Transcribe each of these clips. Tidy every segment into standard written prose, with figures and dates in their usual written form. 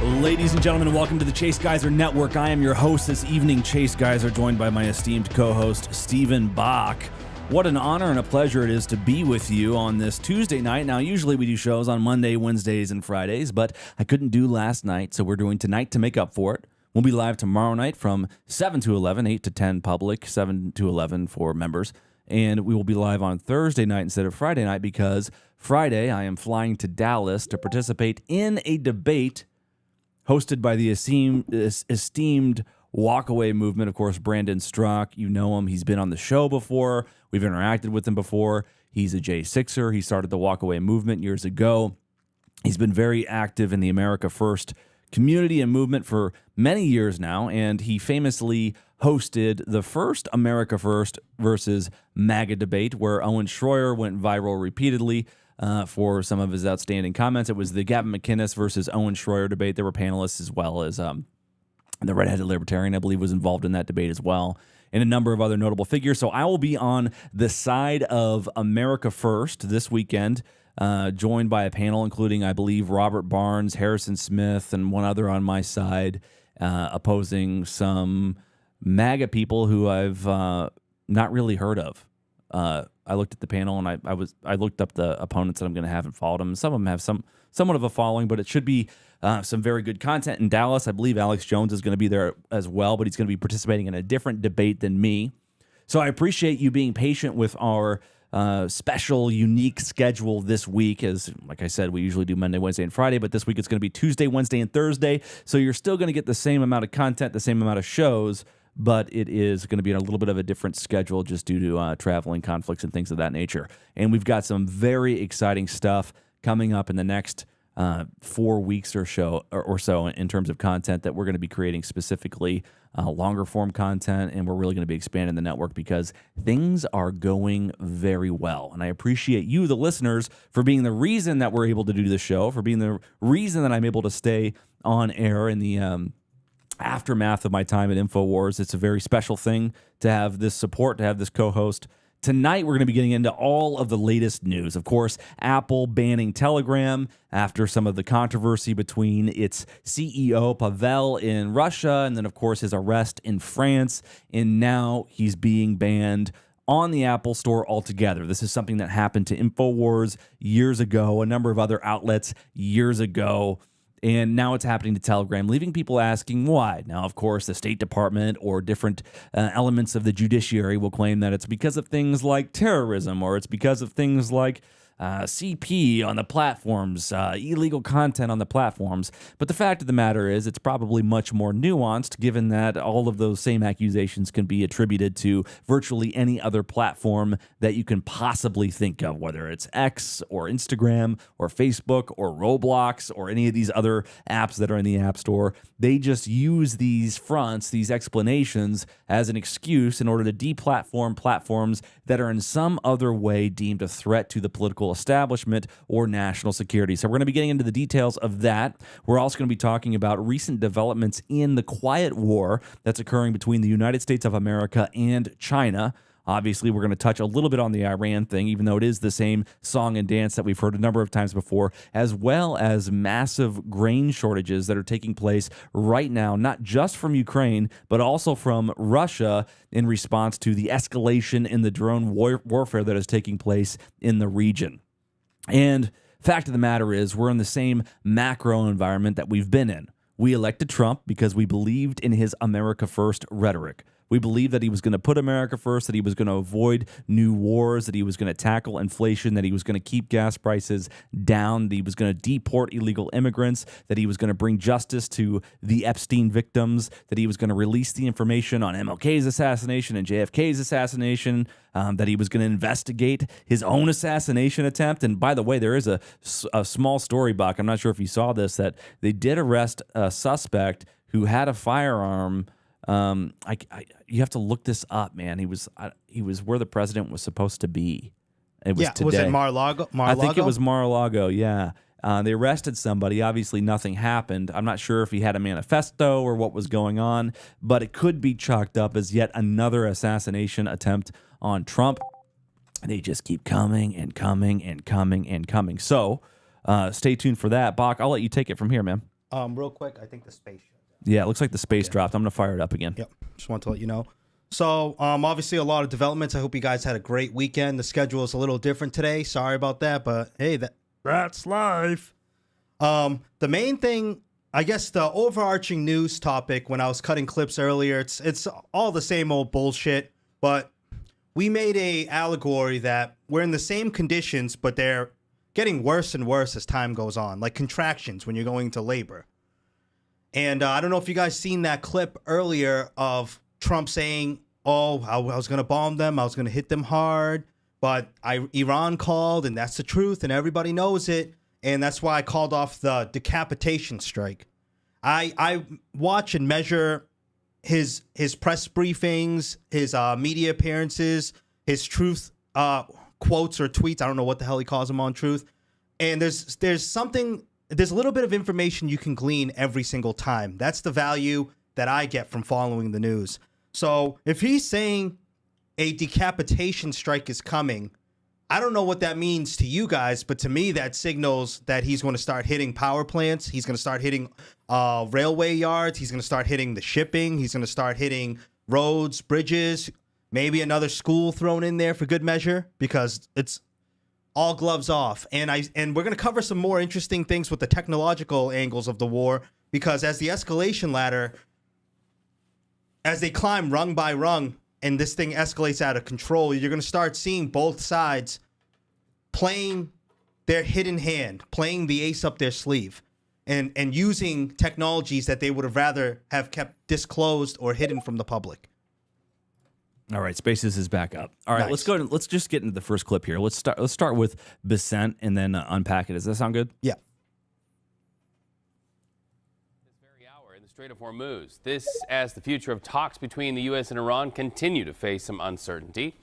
Ladies and gentlemen, welcome to the Chase Geiser Network. I am your host this evening, Chase Geiser, joined by my esteemed co-host, Steven Bak. What an honor and a pleasure it is to be with you on this Tuesday night. Now, usually we do shows on Monday, Wednesdays, and Fridays, but I couldn't do last night, so we're doing tonight to make up for it. We'll be live tomorrow night from 7 to 11, 8 to 10 public, 7 to 11 for members. And we will be live on Thursday night instead of Friday night because Friday I am flying to Dallas to participate in a debate hosted by the esteemed WalkAway movement. Of course, Brandon Strzok, you know him. He's been on the show before. We've interacted with him before. He's a J6er. He started the WalkAway movement years ago. He's been very active in the America First community and movement for many years now, and he famously hosted the first America First versus MAGA debate where Owen Schroyer went viral repeatedly for some of his outstanding comments. It was the Gavin McInnes versus Owen Schroyer debate. There were panelists as well as the redheaded libertarian, I believe, was involved in that debate as well, and a number of other notable figures. So I will be on the side of America First this weekend, joined by a panel including, I believe, Robert Barnes, Harrison Smith, and one other on my side, opposing some MAGA people who I've not really heard of. I looked at the panel and I looked up the opponents that I'm going to have and followed them. Some of them have somewhat of a following, but it should be some very good content in Dallas. I believe Alex Jones is going to be there as well, but he's going to be participating in a different debate than me. So I appreciate you being patient with our special, unique schedule this week. As like I said, we usually do Monday, Wednesday, and Friday, but this week it's going to be Tuesday, Wednesday, and Thursday. So you're still going to get the same amount of content, the same amount of shows, but it is going to be on a little bit of a different schedule just due to traveling conflicts and things of that nature. And we've got some very exciting stuff coming up in the next 4 weeks or so in terms of content that we're going to be creating, specifically longer form content, and we're really going to be expanding the network because things are going very well. And I appreciate you, the listeners, for being the reason that we're able to do this show, for being the reason that I'm able to stay on air in the aftermath of my time at InfoWars. It's a very special thing to have this support, to have this co-host. Tonight, we're going to be getting into all of the latest news. Of course, Apple banning Telegram after some of the controversy between its CEO, Pavel, in Russia, and then, of course, his arrest in France. And now he's being banned on the Apple Store altogether. This is something that happened to InfoWars years ago, a number of other outlets years ago. And now it's happening to Telegram, leaving people asking why. Now, of course, the State Department or different elements of the judiciary will claim that it's because of things like terrorism, or it's because of things like CP on the platforms, illegal content on the platforms. But the fact of the matter is it's probably much more nuanced, given that all of those same accusations can be attributed to virtually any other platform that you can possibly think of, whether it's X or Instagram or Facebook or Roblox or any of these other apps that are in the App Store. They just use these fronts, these explanations, as an excuse in order to deplatform platforms that are in some other way deemed a threat to the political establishment or national security. So we're going to be getting into the details of that. We're also going to be talking about recent developments in the quiet war that's occurring between the United States of America and China. Obviously, we're going to touch a little bit on the Iran thing, even though it is the same song and dance that we've heard a number of times before, as well as massive grain shortages that are taking place right now, not just from Ukraine, but also from Russia in response to the escalation in the drone warfare that is taking place in the region. And fact of the matter is, we're in the same macro environment that we've been in. We elected Trump because we believed in his America First rhetoric. We believed that he was going to put America first, that he was going to avoid new wars, that he was going to tackle inflation, that he was going to keep gas prices down, that he was going to deport illegal immigrants, that he was going to bring justice to the Epstein victims, that he was going to release the information on MLK's assassination and JFK's assassination, that he was going to investigate his own assassination attempt. And by the way, there is a small story, Buck. I'm not sure if you saw this, that they did arrest a suspect who had a firearm. You have to look this up, man. He was where the president was supposed to be. It was today. Was it Mar-a-Lago? I think it was Mar-a-Lago. Yeah. They arrested somebody. Obviously, nothing happened. I'm not sure if he had a manifesto or what was going on, but it could be chalked up as yet another assassination attempt on Trump. They just keep coming and coming and coming and coming. So stay tuned for that. Bach, I'll let you take it from here, man. Real quick, I think the space shut down. Yeah, it looks like the space dropped. I'm going to fire it up again. Yep. Just want to let you know. So, obviously a lot of developments. I hope you guys had a great weekend. The schedule is a little different today. Sorry about that, but hey, that's life. The main thing, I guess the overarching news topic when I was cutting clips earlier, it's all the same old bullshit, but we made a allegory that we're in the same conditions, but they're getting worse and worse as time goes on, like contractions when you're going to labor. And I don't know if you guys seen that clip earlier of Trump saying, oh, I was going to bomb them, I was going to hit them hard, but Iran called, and that's the truth, and everybody knows it. And that's why I called off the decapitation strike. I watch and measure his press briefings, his media appearances, his truth quotes or tweets. I don't know what the hell he calls them on Truth. And there's a little bit of information you can glean every single time. That's the value that I get from following the news. So if he's saying a decapitation strike is coming, I don't know what that means to you guys, but to me, that signals that he's going to start hitting power plants. He's going to start hitting railway yards. He's going to start hitting the shipping. He's going to start hitting roads, bridges, maybe another school thrown in there for good measure, because it's all gloves off. And we're going to cover some more interesting things with the technological angles of the war, because as the escalation ladder, as they climb rung by rung, and this thing escalates out of control, you're going to start seeing both sides playing their hidden hand, playing the ace up their sleeve, and using technologies that they would have rather have kept disclosed or hidden from the public. All right, Spaces is back up. All right, Nice. let's just get into the first clip here. Let's start with Bessent and then unpack it. Does that sound good? Yeah. Strait of Hormuz. This as the future of talks between the U.S. and Iran continue to face some uncertainty.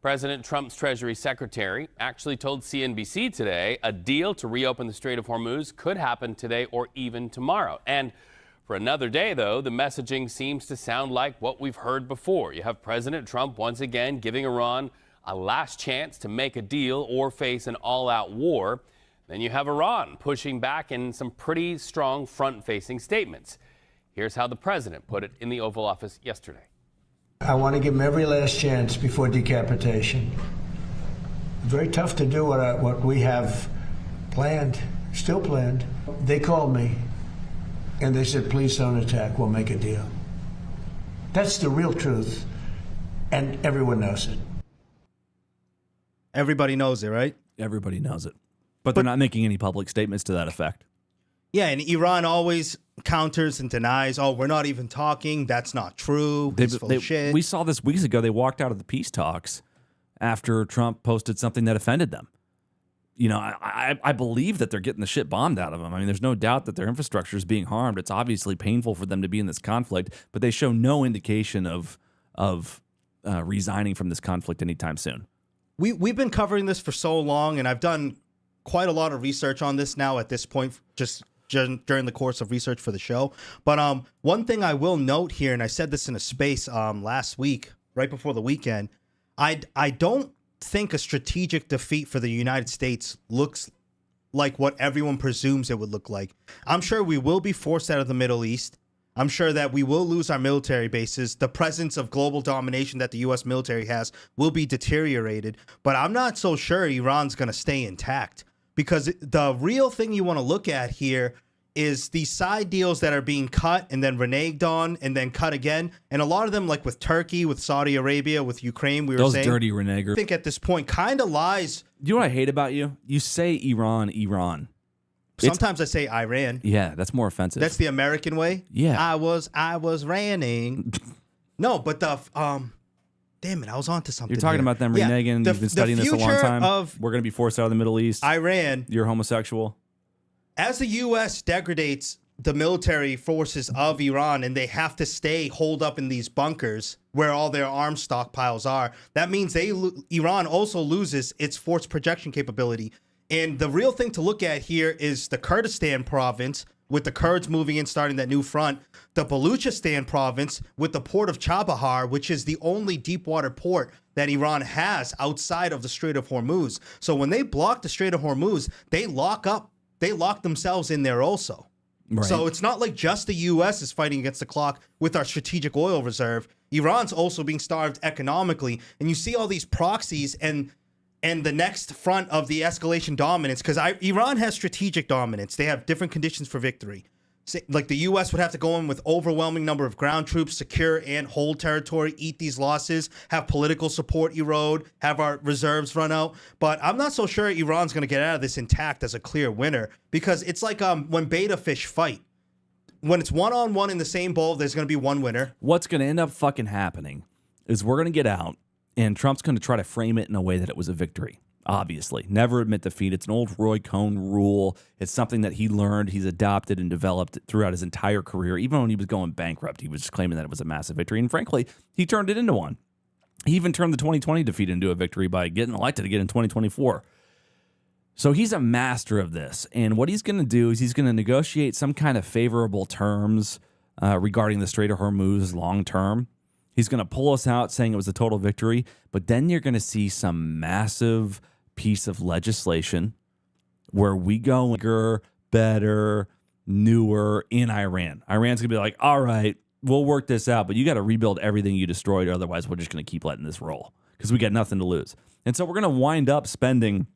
President Trump's Treasury Secretary actually told CNBC today a deal to reopen the Strait of Hormuz could happen today or even tomorrow. And for another day, though, the messaging seems to sound like what we've heard before. You have President Trump once again giving Iran a last chance to make a deal or face an all-out war. Then you have Iran pushing back in some pretty strong front-facing statements. Here's how the president put it in the Oval Office yesterday. I want to give them every last chance before decapitation. Very tough to do what we have planned, still planned. They called me and they said, please don't attack, we'll make a deal. That's the real truth, and everyone knows it. Everybody knows it, right? Everybody knows it. But they're not making any public statements to that effect. Yeah, and Iran always counters and denies, oh, we're not even talking. That's not true. It's full of shit. We saw this weeks ago. They walked out of the peace talks after Trump posted something that offended them. You know, I believe that they're getting the shit bombed out of them. I mean, there's no doubt that their infrastructure is being harmed. It's obviously painful for them to be in this conflict, but they show no indication of resigning from this conflict anytime soon. We've been covering this for so long, and I've done quite a lot of research on this now at this point, just during the course of research for the show. But one thing I will note here, and I said this in a space last week, right before the weekend, I don't think a strategic defeat for the United States looks like what everyone presumes it would look like. I'm sure we will be forced out of the Middle East. I'm sure that we will lose our military bases. The presence of global domination that the U.S. military has will be deteriorated. But I'm not so sure Iran's going to stay intact. Because the real thing you want to look at here is these side deals that are being cut and then reneged on and then cut again. And a lot of them, like with Turkey, with Saudi Arabia, with Ukraine, Those dirty renegers. I think at this point kind of lies. You know what I hate about you? You say Iran. Sometimes I say Iran. Yeah, that's more offensive. That's the American way. Yeah. I was ranning. No, but the damn it, I was onto something. You're talking about them reneging. You've been studying this a long time. We're going to be forced out of the Middle East. Iran. You're homosexual. As the U.S. degrades the military forces of Iran and they have to stay holed up in these bunkers where all their arms stockpiles are, that means Iran also loses its force projection capability. And the real thing to look at here is the Kurdistan province, with the Kurds moving in, starting that new front, the Baluchistan province with the port of Chabahar, which is the only deep water port that Iran has outside of the Strait of Hormuz. So when they block the Strait of Hormuz, they lock themselves in there also. Right. So it's not like just the U.S. is fighting against the clock with our strategic oil reserve. Iran's also being starved economically. And you see all these proxies and the next front of the escalation dominance, because Iran has strategic dominance. They have different conditions for victory. Like the U.S. would have to go in with overwhelming number of ground troops, secure and hold territory, eat these losses, have political support erode, have our reserves run out. But I'm not so sure Iran's going to get out of this intact as a clear winner, because it's like when beta fish fight. When it's one-on-one in the same bowl, there's going to be one winner. What's going to end up fucking happening is we're going to get out, and Trump's going to try to frame it in a way that it was a victory. Obviously, never admit defeat. It's an old Roy Cohn rule. It's something that he learned, he's adopted and developed throughout his entire career. Even when he was going bankrupt, he was just claiming that it was a massive victory. And frankly, he turned it into one. He even turned the 2020 defeat into a victory by getting elected again in 2024. So he's a master of this. And what he's going to do is he's going to negotiate some kind of favorable terms regarding the Strait of Hormuz long term. He's going to pull us out saying it was a total victory. But then you're going to see some massive piece of legislation where we go bigger, better, newer in Iran. Iran's going to be like, all right, we'll work this out, but you got to rebuild everything you destroyed. Otherwise, we're just going to keep letting this roll because we got nothing to lose. And so we're going to wind up spending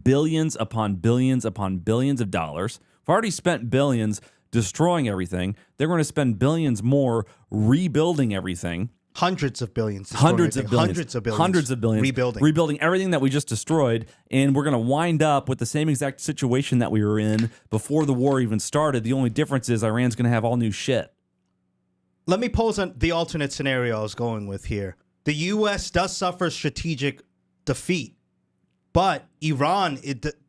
billions upon billions upon billions of dollars. We've already spent billions destroying everything. They're going to spend billions more rebuilding everything. Hundreds of billions. Hundreds of billions. Rebuilding. Rebuilding everything that we just destroyed. And we're going to wind up with the same exact situation that we were in before the war even started. The only difference is Iran's going to have all new shit. Let me pose the alternate scenario I was going with here. The U.S. does suffer strategic defeat, but Iran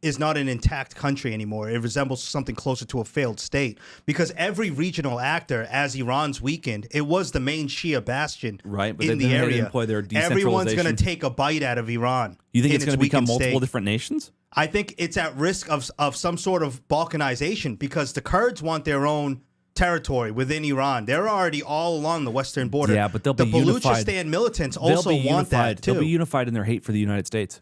is not an intact country anymore. It resembles something closer to a failed state, because every regional actor, as Iran's weakened, it was the main Shia bastion right, but in the area. Employ their Everyone's going to take a bite out of Iran. You think it's going to become multiple state. Different nations? I think it's at risk of some sort of balkanization, because the Kurds want their own territory within Iran. They're already all along the western border. Yeah, but they'll be unified. The Baluchistan militants also want that too. They'll be unified in their hate for the United States.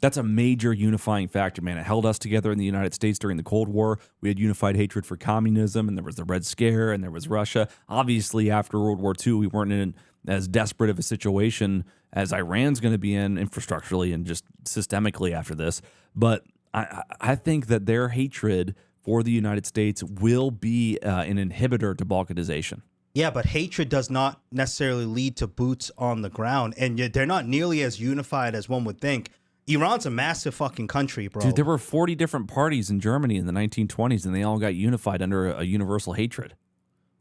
That's a major unifying factor, man. It held us together in the United States during the Cold War. We had unified hatred for communism, and there was the Red Scare, and there was Russia. Obviously, after World War II, we weren't in as desperate of a situation as Iran's going to be in infrastructurally and just systemically after this. But I think that their hatred for the United States will be an inhibitor to balkanization. Yeah, but hatred does not necessarily lead to boots on the ground, and yet they're not nearly as unified as one would think. Iran's a massive fucking country, bro. Dude, there were 40 different parties in Germany in the 1920s, and they all got unified under a universal hatred.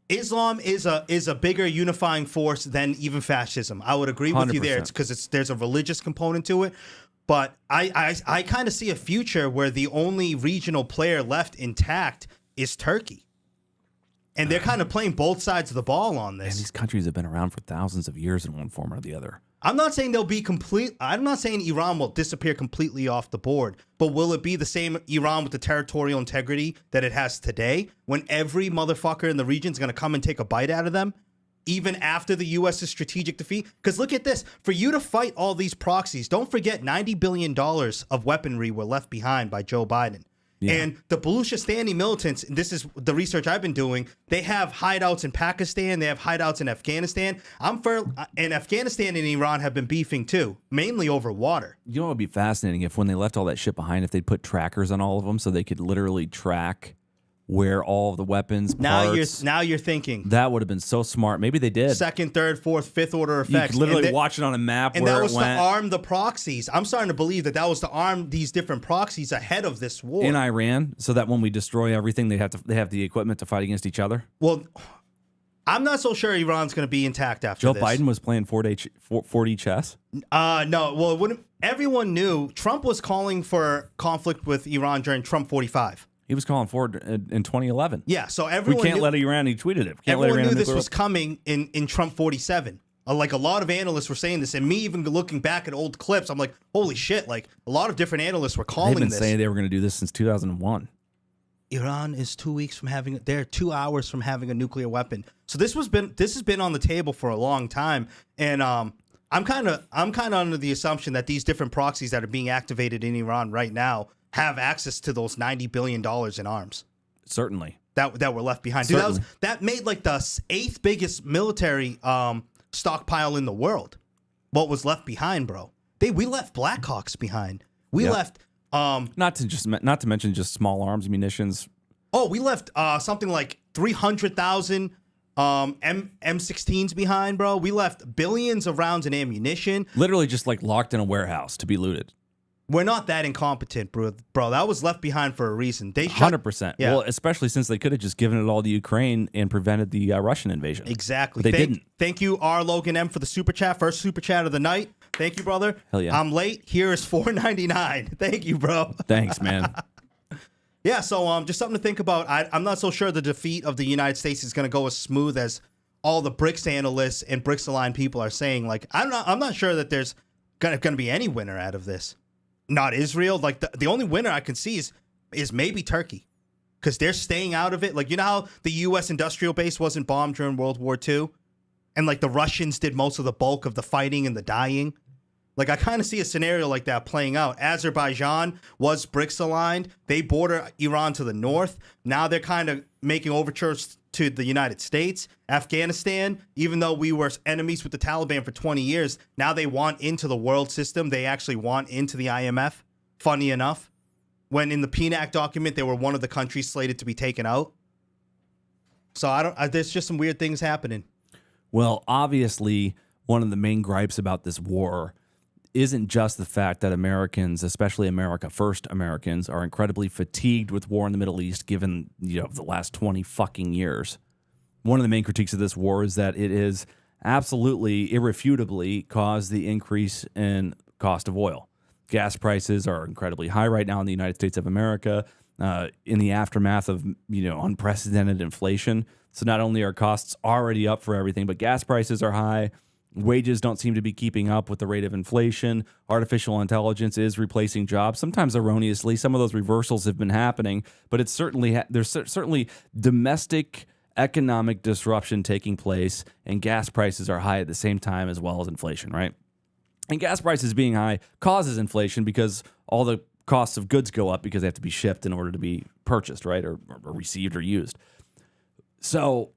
Islam is a bigger unifying force than even fascism. I would agree with you there. It's because there's a religious component to it. But I kind of see a future where the only regional player left intact is Turkey. And they're kind of playing both sides of the ball on this. And these countries have been around for thousands of years in one form or the other. I'm not saying they'll be complete. I'm not saying Iran will disappear completely off the board, but will it be the same Iran with the territorial integrity that it has today, when every motherfucker in the region is going to come and take a bite out of them, even after the U.S.'s strategic defeat? Because look at this. For you to fight all these proxies, don't forget $90 billion of weaponry were left behind by Joe Biden. Yeah. And the Baluchistani militants, this is the research I've been doing, they have hideouts in Pakistan, they have hideouts in Afghanistan. And Afghanistan and Iran have been beefing too, mainly over water. You know what would be fascinating if when they left all that shit behind, if they'd put trackers on all of them so they could literally track where all of the weapons, parts. Now you're thinking. That would have been so smart. Maybe they did. Second, third, fourth, fifth order effects. You could literally watch it on a map and where that was it went. To arm the proxies. I'm starting to believe that was to arm these different proxies ahead of this war. In Iran, so that when we destroy everything, they have the equipment to fight against each other? Well, I'm not so sure Iran's going to be intact after this. Joe Biden was playing 4D chess? No. Well, everyone knew Trump was calling for conflict with Iran during Trump 45. He was calling for it in 2011. Yeah, so everyone We can't let Iran, he tweeted it. Everyone knew this was coming in Trump 47. Like, a lot of analysts were saying this, and me even looking back at old clips, I'm like, holy shit, like, a lot of different analysts were calling this. They've been saying they were going to do this since 2001. Iran is 2 weeks from they're 2 hours from having a nuclear weapon. So this has been on the table for a long time, and I'm kind of under the assumption that these different proxies that are being activated in Iran right now have access to those $90 billion in arms. Certainly. That were left behind. Dude, that made like the 8th biggest military stockpile in the world. What was left behind, bro? We left Blackhawks behind. We left not to mention just small arms munitions. Oh, we left something like 300,000 M16s behind, bro. We left billions of rounds in ammunition. Literally just like locked in a warehouse to be looted. We're not that incompetent, bro. That was left behind for a reason. They 100%. Yeah. Well, especially since they could have just given it all to Ukraine and prevented the Russian invasion. Exactly. But they didn't. Thank you, R. Logan M, for the super chat. First super chat of the night. Thank you, brother. Hell yeah. I'm late. Here is $4.99. Thank you, bro. Thanks, man. Yeah, so just something to think about. I'm not so sure the defeat of the United States is going to go as smooth as all the BRICS analysts and BRICS aligned people are saying. Like, I'm not sure that there's going to be any winner out of this. Not Israel. Like, the only winner I can see is maybe Turkey, because they're staying out of it. Like, you know how the U.S. industrial base wasn't bombed during World War II? And, like, the Russians did most of the bulk of the fighting and the dying? Like, I kind of see a scenario like that playing out. Azerbaijan was BRICS aligned. They border Iran to the north. Now they're kind of making overtures to the United States. Afghanistan, even though we were enemies with the Taliban for 20 years, now they want into the world system. They actually want into the IMF, funny enough. When in the PNAC document, they were one of the countries slated to be taken out. So there's just some weird things happening. Well, obviously, one of the main gripes about this war isn't just the fact that Americans, especially America First Americans, are incredibly fatigued with war in the Middle East, given the last 20 fucking years. One of the main critiques of this war is that it is absolutely, irrefutably caused the increase in cost of oil. Gas prices are incredibly high right now in the United States of America, in the aftermath of unprecedented inflation. So not only are costs already up for everything, but gas prices are high. Wages don't seem to be keeping up with the rate of inflation. Artificial intelligence is replacing jobs, sometimes erroneously. Some of those reversals have been happening, but it's there's certainly domestic economic disruption taking place, and gas prices are high at the same time as well as inflation, right? And gas prices being high causes inflation because all the costs of goods go up because they have to be shipped in order to be purchased, right, or received or used. So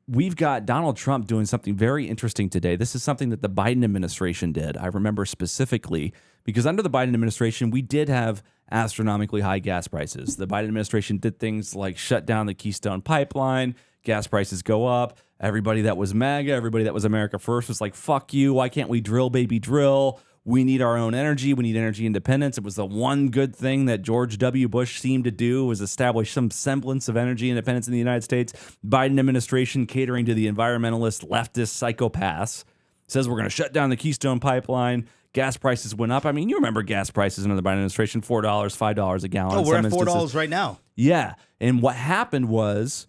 we've got Donald Trump doing something very interesting today. This is something that the Biden administration did. I remember specifically because under the Biden administration, we did have astronomically high gas prices. The Biden administration did things like shut down the Keystone Pipeline. Gas prices go up. Everybody that was MAGA, everybody that was America First was like, fuck you. Why can't we drill, baby, drill? We need our own energy. We need energy independence. It was the one good thing that George W. Bush seemed to do, was establish some semblance of energy independence in the United States. Biden administration, catering to the environmentalist leftist psychopaths, says we're going to shut down the Keystone Pipeline. Gas prices went up. I mean, you remember gas prices under the Biden administration, $4, $5 a gallon. Oh, we're at $4 right now. Yeah. And what happened was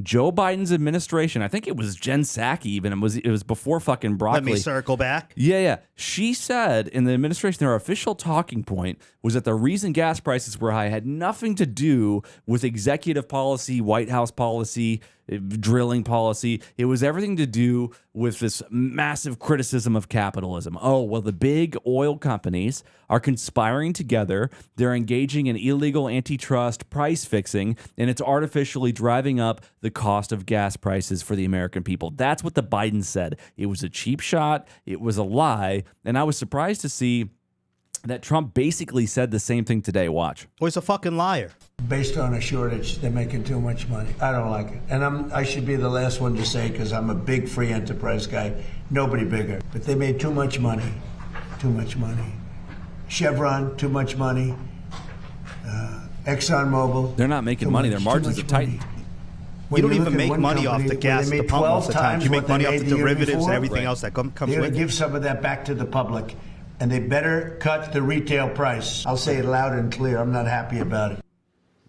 Joe Biden's administration, I think it was Jen Psaki even, it was before fucking broccoli. Let me circle back. Yeah. She said in the administration, their official talking point was that the reason gas prices were high had nothing to do with executive policy, White House policy, drilling policy. It was everything to do with this massive criticism of capitalism. Oh, well, the big oil companies are conspiring together. They're engaging in illegal antitrust price fixing, and it's artificially driving up the cost of gas prices for the American people. That's what the Biden said. It was a cheap shot. It was a lie. And I was surprised to see that Trump basically said the same thing today. Watch. Well, he's a fucking liar. Based on a shortage, they're making too much money. I don't like it. And I should be the last one to say, because I'm a big free enterprise guy, nobody bigger. But they made too much money. Too much money. Chevron, too much money. ExxonMobil. They're not making money. Their margins are tight. You don't even make money off the gas at the pump most of the time. You make money off the derivatives and everything else that comes with it. They're going to give some of that back to the public. And they better cut the retail price. I'll say it loud and clear. I'm not happy about it.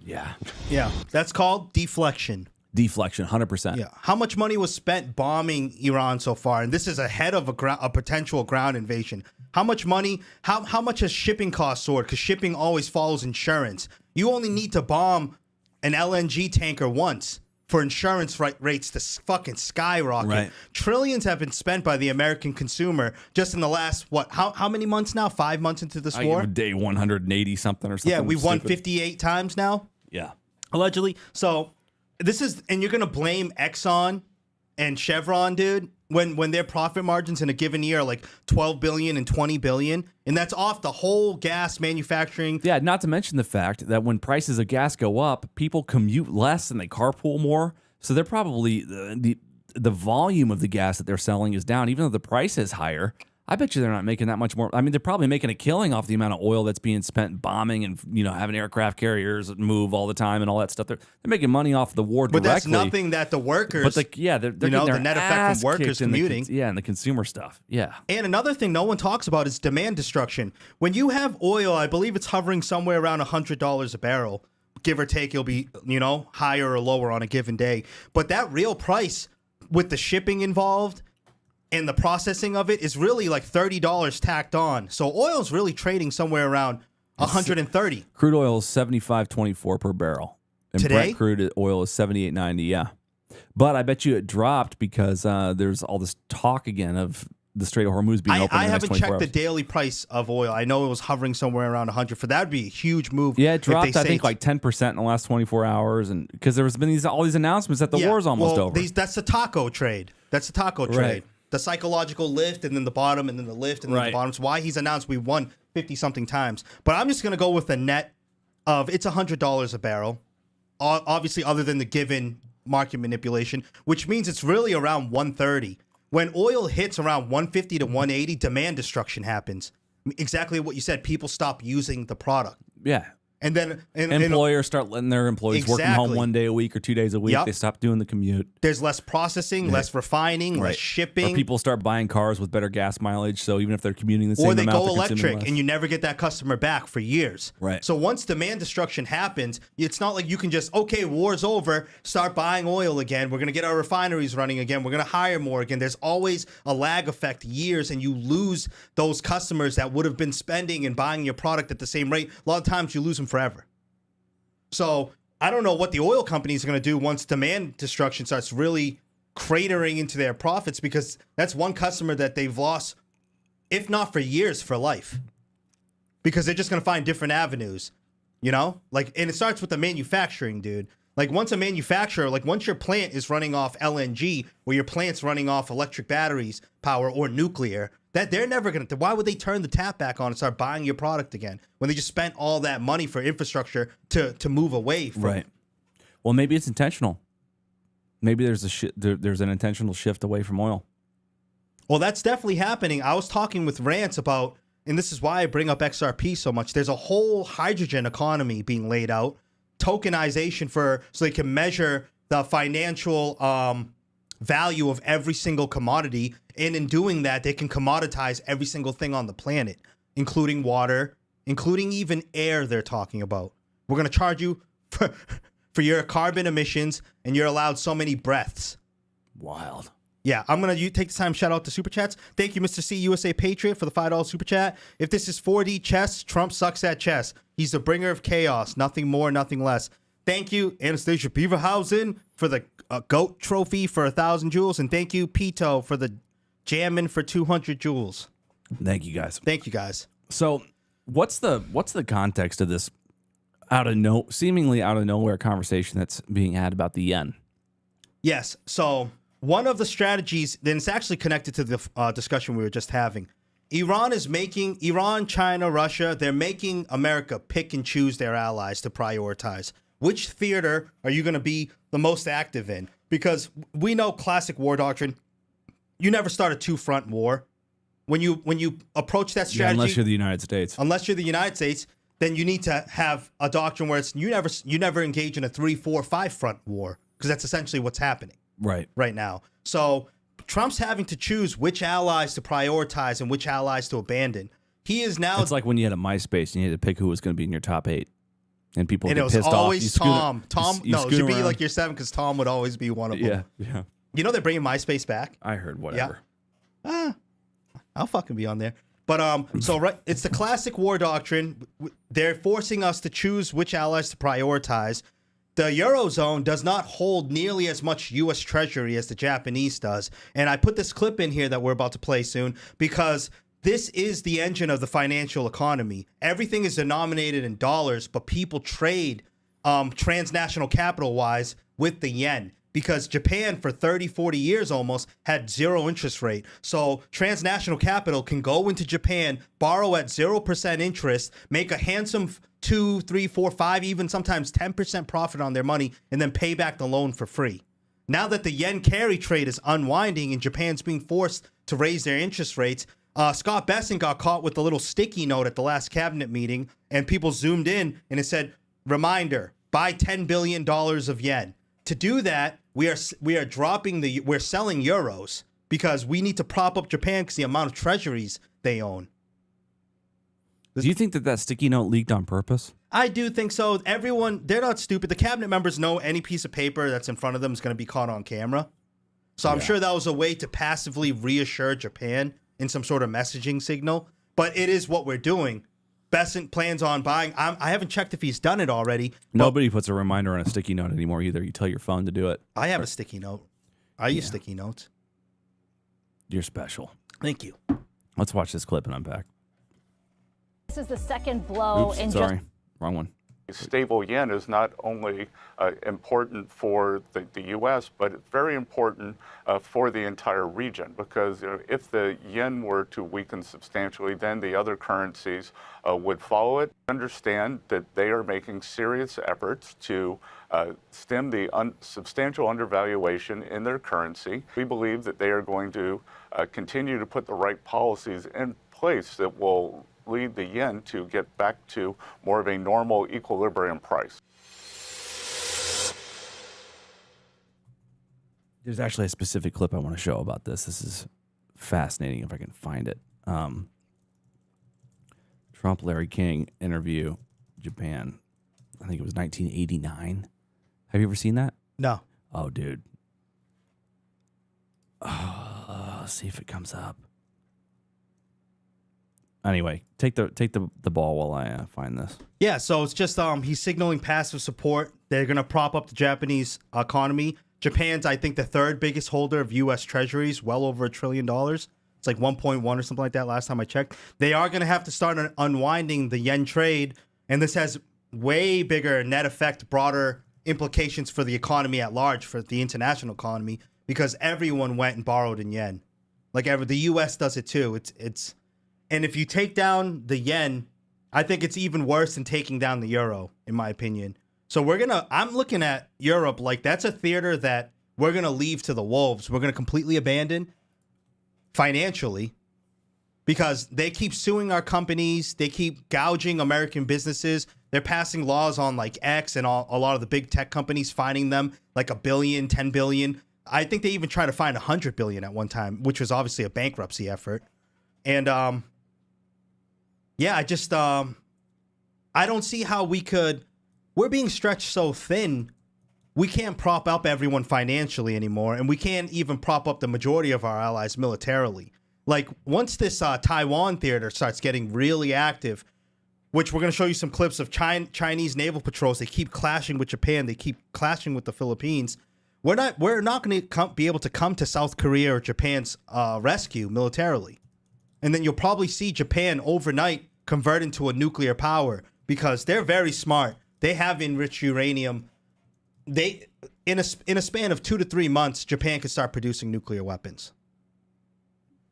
Yeah. That's called deflection. Deflection, 100%. Yeah. How much money was spent bombing Iran so far? And this is ahead of a potential ground invasion. How much money? How much has shipping costs soared? Because shipping always follows insurance. You only need to bomb an LNG tanker once for insurance rates to fucking skyrocket. Right. Trillions have been spent by the American consumer just in the last, how many months now? 5 months into this war? Day 180 something or something. Yeah, we've won stupid. 58 times now. Yeah. Allegedly. So this is, and you're gonna blame Exxon and Chevron, dude, when their profit margins in a given year are like 12 billion and 20 billion, and that's off the whole gas manufacturing. Yeah, not to mention the fact that when prices of gas go up, people commute less and they carpool more. So they're probably the volume of the gas that they're selling is down, even though the price is higher. I bet you they're not making that much more. I mean, they're probably making a killing off the amount of oil that's being spent bombing and, having aircraft carriers move all the time and all that stuff. They're making money off the war directly. But that's nothing that the workers. But they're getting their the net effect from workers commuting. And the consumer stuff. Yeah. And another thing no one talks about is demand destruction. When you have oil, I believe it's hovering somewhere around $100 a barrel. Give or take, it'll be, higher or lower on a given day. But that real price with the shipping involved and the processing of it is really like $30 tacked on. So oil's really trading somewhere around 130. Crude oil is $75.24 per barrel. And Today? Brent crude oil is $78.90, yeah. But I bet you it dropped because there's all this talk again of the Strait of Hormuz being open I in the next haven't 24 checked hours. the daily price of oil. I know it was hovering somewhere around 100. For that would be a huge move. Yeah, it if they dropped, I say think, like 10% in the last 24 hours. And because there's been all these announcements that the war's almost over. That's the taco trade. That's the taco trade. Right. The psychological lift and then the bottom and then the lift and then the Right. bottom. It's why he's announced we won 50-something times. But I'm just going to go with the net of it's $100 a barrel, obviously other than the given market manipulation, which means it's really around 130. When oil hits around 150 to 180, demand destruction happens. Exactly what you said. People stop using the product. Yeah. And then Employers start letting their employees work from home Exactly. 1 day a week or 2 days a week. Yep. They stop doing the commute. there's less processing, less refining, less shipping. Or people start buying cars with better gas mileage, so even if they're commuting the same Or they amount, go they're consuming electric less. and you never get that customer back for years. Right. So once demand destruction happens, it's not like you can just, okay, war's over, start buying oil again. We're going to get our refineries running again. We're going to hire more again. There's always a lag effect, years, and you lose those customers that would have been spending and buying your product at the same rate. A lot of times you lose them forever. So I don't know what the oil companies are going to do once demand destruction starts really cratering into their profits, because that's one customer that they've lost, if not for years, for life. Because they're just going to find different avenues, and it starts with the manufacturing, dude. Like once a manufacturer, once your plant is running off LNG, or your plant's running off electric batteries power or nuclear, that they're never going to, why would they turn the tap back on and start buying your product again when they just spent all that money for infrastructure to move away from? Right. Well, maybe it's intentional. Maybe there's there's an intentional shift away from oil. Well, that's definitely happening. I was talking with Rance about, and this is why I bring up XRP so much. There's a whole hydrogen economy being laid out, tokenization so they can measure the financial value of every single commodity. And in doing that, they can commoditize every single thing on the planet, including water, including even air they're talking about. We're going to charge you for your carbon emissions, and you're allowed so many breaths. Wild. Yeah, I'm going to take the time to shout out to Super Chats. Thank you, Mr. C, USA Patriot, for the $5 Super Chat. If this is 4D chess, Trump sucks at chess. He's the bringer of chaos. Nothing more, nothing less. Thank you, Anastasia Beaverhausen, for the GOAT trophy for 1,000 jewels. And thank you, Pito, for the Jammin' for 200 jewels. Thank you, guys. Thank you, guys. So, what's the context of this seemingly out of nowhere conversation that's being had about the yen? Yes. So one of the strategies, then it's actually connected to the discussion we were just having. Iran, China, Russia, they're making America pick and choose their allies to prioritize. Which theater are you going to be the most active in? Because we know classic war doctrine. You never start a two-front war. When you approach that strategy, unless you're the United States. Then you need to have a doctrine where it's you never engage in a 3, 4, 5 front war, because that's essentially what's happening right now. So Trump's having to choose which allies to prioritize and which allies to abandon. He is now. It's like when you had a MySpace and you had to pick who was going to be in your top 8, and people and get it was pissed always off. Tom. No, it should be around. like your 7, because Tom would always be one of them. Yeah. You know they're bringing MySpace back. I heard whatever. Yeah. I'll fucking be on there. But it's the classic war doctrine. They're forcing us to choose which allies to prioritize. The Eurozone does not hold nearly as much U.S. Treasury as the Japanese does. And I put this clip in here that we're about to play soon because this is the engine of the financial economy. Everything is denominated in dollars, but people trade transnational capital wise with the yen, because Japan for 30, 40 years almost had zero interest rate. So transnational capital can go into Japan, borrow at 0% interest, make a handsome 2, 3, 4, 5, even sometimes 10% profit on their money, and then pay back the loan for free. Now that the yen carry trade is unwinding and Japan's being forced to raise their interest rates, Scott Bessent got caught with a little sticky note at the last cabinet meeting, and people zoomed in and it said, reminder, buy $10 billion of yen. To do that, we're selling euros because we need to prop up Japan because the amount of treasuries they own. Do you think that sticky note leaked on purpose? I do think so. Everyone, they're not stupid. The cabinet members know any piece of paper that's in front of them is going to be caught on camera. So I'm sure that was a way to passively reassure Japan in some sort of messaging signal. But it is what we're doing. Bessent plans on buying. I haven't checked if he's done it already. Nobody puts a reminder on a sticky note anymore either. You tell your phone to do it. I have a sticky note. I use sticky notes. You're special. Thank you. Let's watch this clip and unpack. This is the second blow in sorry. Wrong one. Stable yen is not only important for the U.S., but it's very important for the entire region, because if the yen were to weaken substantially, then the other currencies would follow it. Understand that they are making serious efforts to stem the substantial undervaluation in their currency. We believe that they are going to continue to put the right policies in place that will lead the yen to get back to more of a normal equilibrium price. There's actually a specific clip I want to show about this. This is fascinating if I can find it. Trump, Larry King interview, Japan. I think it was 1989. Have you ever seen that? No. Oh, dude. Let's see if it comes up. Anyway, take the ball while I find this. Yeah, so it's just he's signaling passive support. They're going to prop up the Japanese economy. Japan's, I think, the third biggest holder of U.S. treasuries, well over $1 trillion. It's like 1.1 or something like that last time I checked. They are going to have to start unwinding the yen trade, and this has way bigger net effect, broader implications for the economy at large, for the international economy, because everyone went and borrowed in yen. Like the U.S. does it too. And if you take down the yen, I think it's even worse than taking down the euro, in my opinion. So I'm looking at Europe like that's a theater that we're going to leave to the wolves. We're going to completely abandon financially because they keep suing our companies. They keep gouging American businesses. They're passing laws on like X and a lot of the big tech companies, fining them like $1 billion, $10 billion. I think they even tried to fine $100 billion at one time, which was obviously a bankruptcy effort. And, I just, I don't see how we're being stretched so thin, we can't prop up everyone financially anymore, and we can't even prop up the majority of our allies militarily. Like, once this Taiwan theater starts getting really active, which we're going to show you some clips of Chinese naval patrols, they keep clashing with Japan, they keep clashing with the Philippines, we're not going to be able to come to South Korea or Japan's rescue militarily. And then you'll probably see Japan overnight convert into a nuclear power because they're very smart. They have enriched uranium. In a span of 2 to 3 months, Japan could start producing nuclear weapons.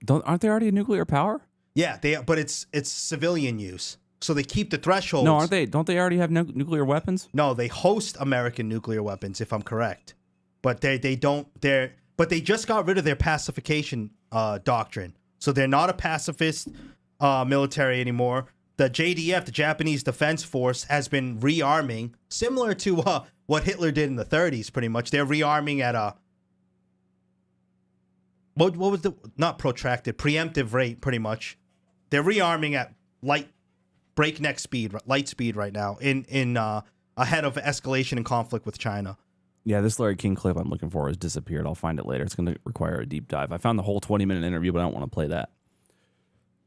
Aren't they already a nuclear power? Yeah, but it's civilian use. So they keep the thresholds. No, aren't they? Don't they already have nuclear weapons? No, they host American nuclear weapons, if I'm correct. But they don't. But they just got rid of their pacification doctrine. So they're not a pacifist military anymore. The JDF, the Japanese Defense Force, has been rearming, similar to what Hitler did in the 30s, pretty much. They're rearming at a what was the not protracted, preemptive rate, pretty much. They're rearming at light speed right now, in ahead of escalation and conflict with China. Yeah, this Larry King clip I'm looking for has disappeared. I'll find it later. It's going to require a deep dive. I found the whole 20-minute interview, but I don't want to play that.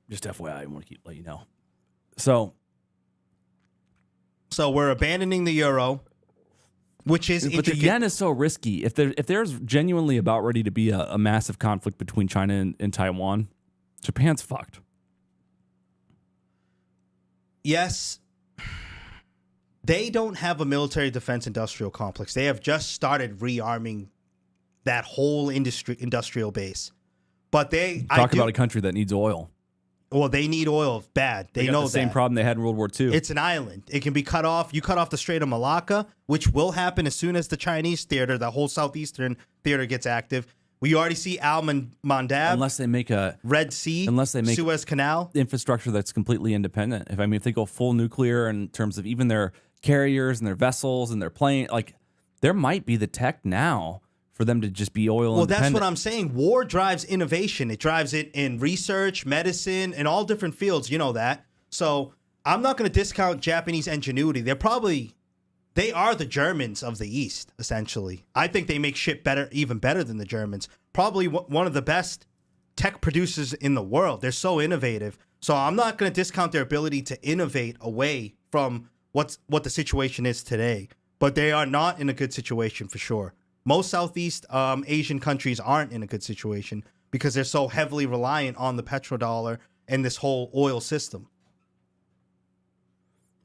Just FYI, I want to let you know. So we're abandoning the euro, which is but the yen is so risky. If there's genuinely about ready to be a massive conflict between China and Taiwan, Japan's fucked. Yes, They don't have a military defense industrial complex. They have just started rearming that whole industrial base. But Talk about a country that needs oil. Well, they need oil bad. They know the same that. problem they had in World War II. It's an island. It can be cut off. You cut off the Strait of Malacca, which will happen as soon as the Chinese theater, the whole southeastern theater, gets active. We already see Mandab. Unless they make a Red Sea. Unless they make Suez Canal infrastructure that's completely independent. If they go full nuclear in terms of even their carriers and their vessels and their plane, like there might be the tech now for them to just be oil independent. Well, that's what I'm saying. War drives innovation. It drives it in research, medicine, and all different fields. You know that. So I'm not going to discount Japanese ingenuity. They are the Germans of the East, essentially. I think they make shit better, even better than the Germans. Probably one of the best tech producers in the world. They're so innovative. So I'm not going to discount their ability to innovate away from what the situation is today. But they are not in a good situation for sure. Most Southeast Asian countries aren't in a good situation because they're so heavily reliant on the petrodollar and this whole oil system.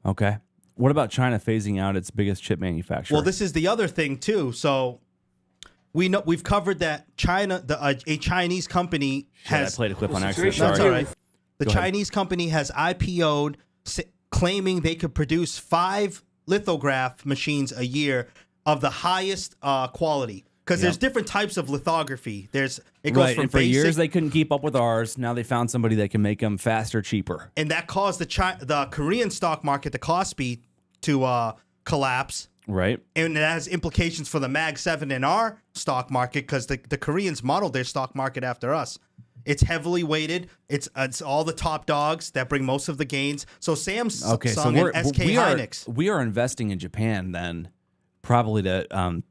Okay. What about China phasing out its biggest chip manufacturer? Well, this is the other thing too. So we've covered that China, a Chinese company has. I played a clip on accident. That's Sorry. all right. The Chinese company has IPO'd, claiming they could produce 5 lithograph machines a year of the highest quality. Because there's different types of lithography. It goes from and for basic, years they couldn't keep up with ours. Now they found somebody that can make them faster, cheaper. and that caused the Korean stock market, the Kospi, to collapse. Right. And it has implications for the MAG 7 and our stock market because the Koreans modeled their stock market after us. It's heavily weighted. It's all the top dogs that bring most of the gains. So Samsung and SK Hynix. We are investing in Japan then, probably to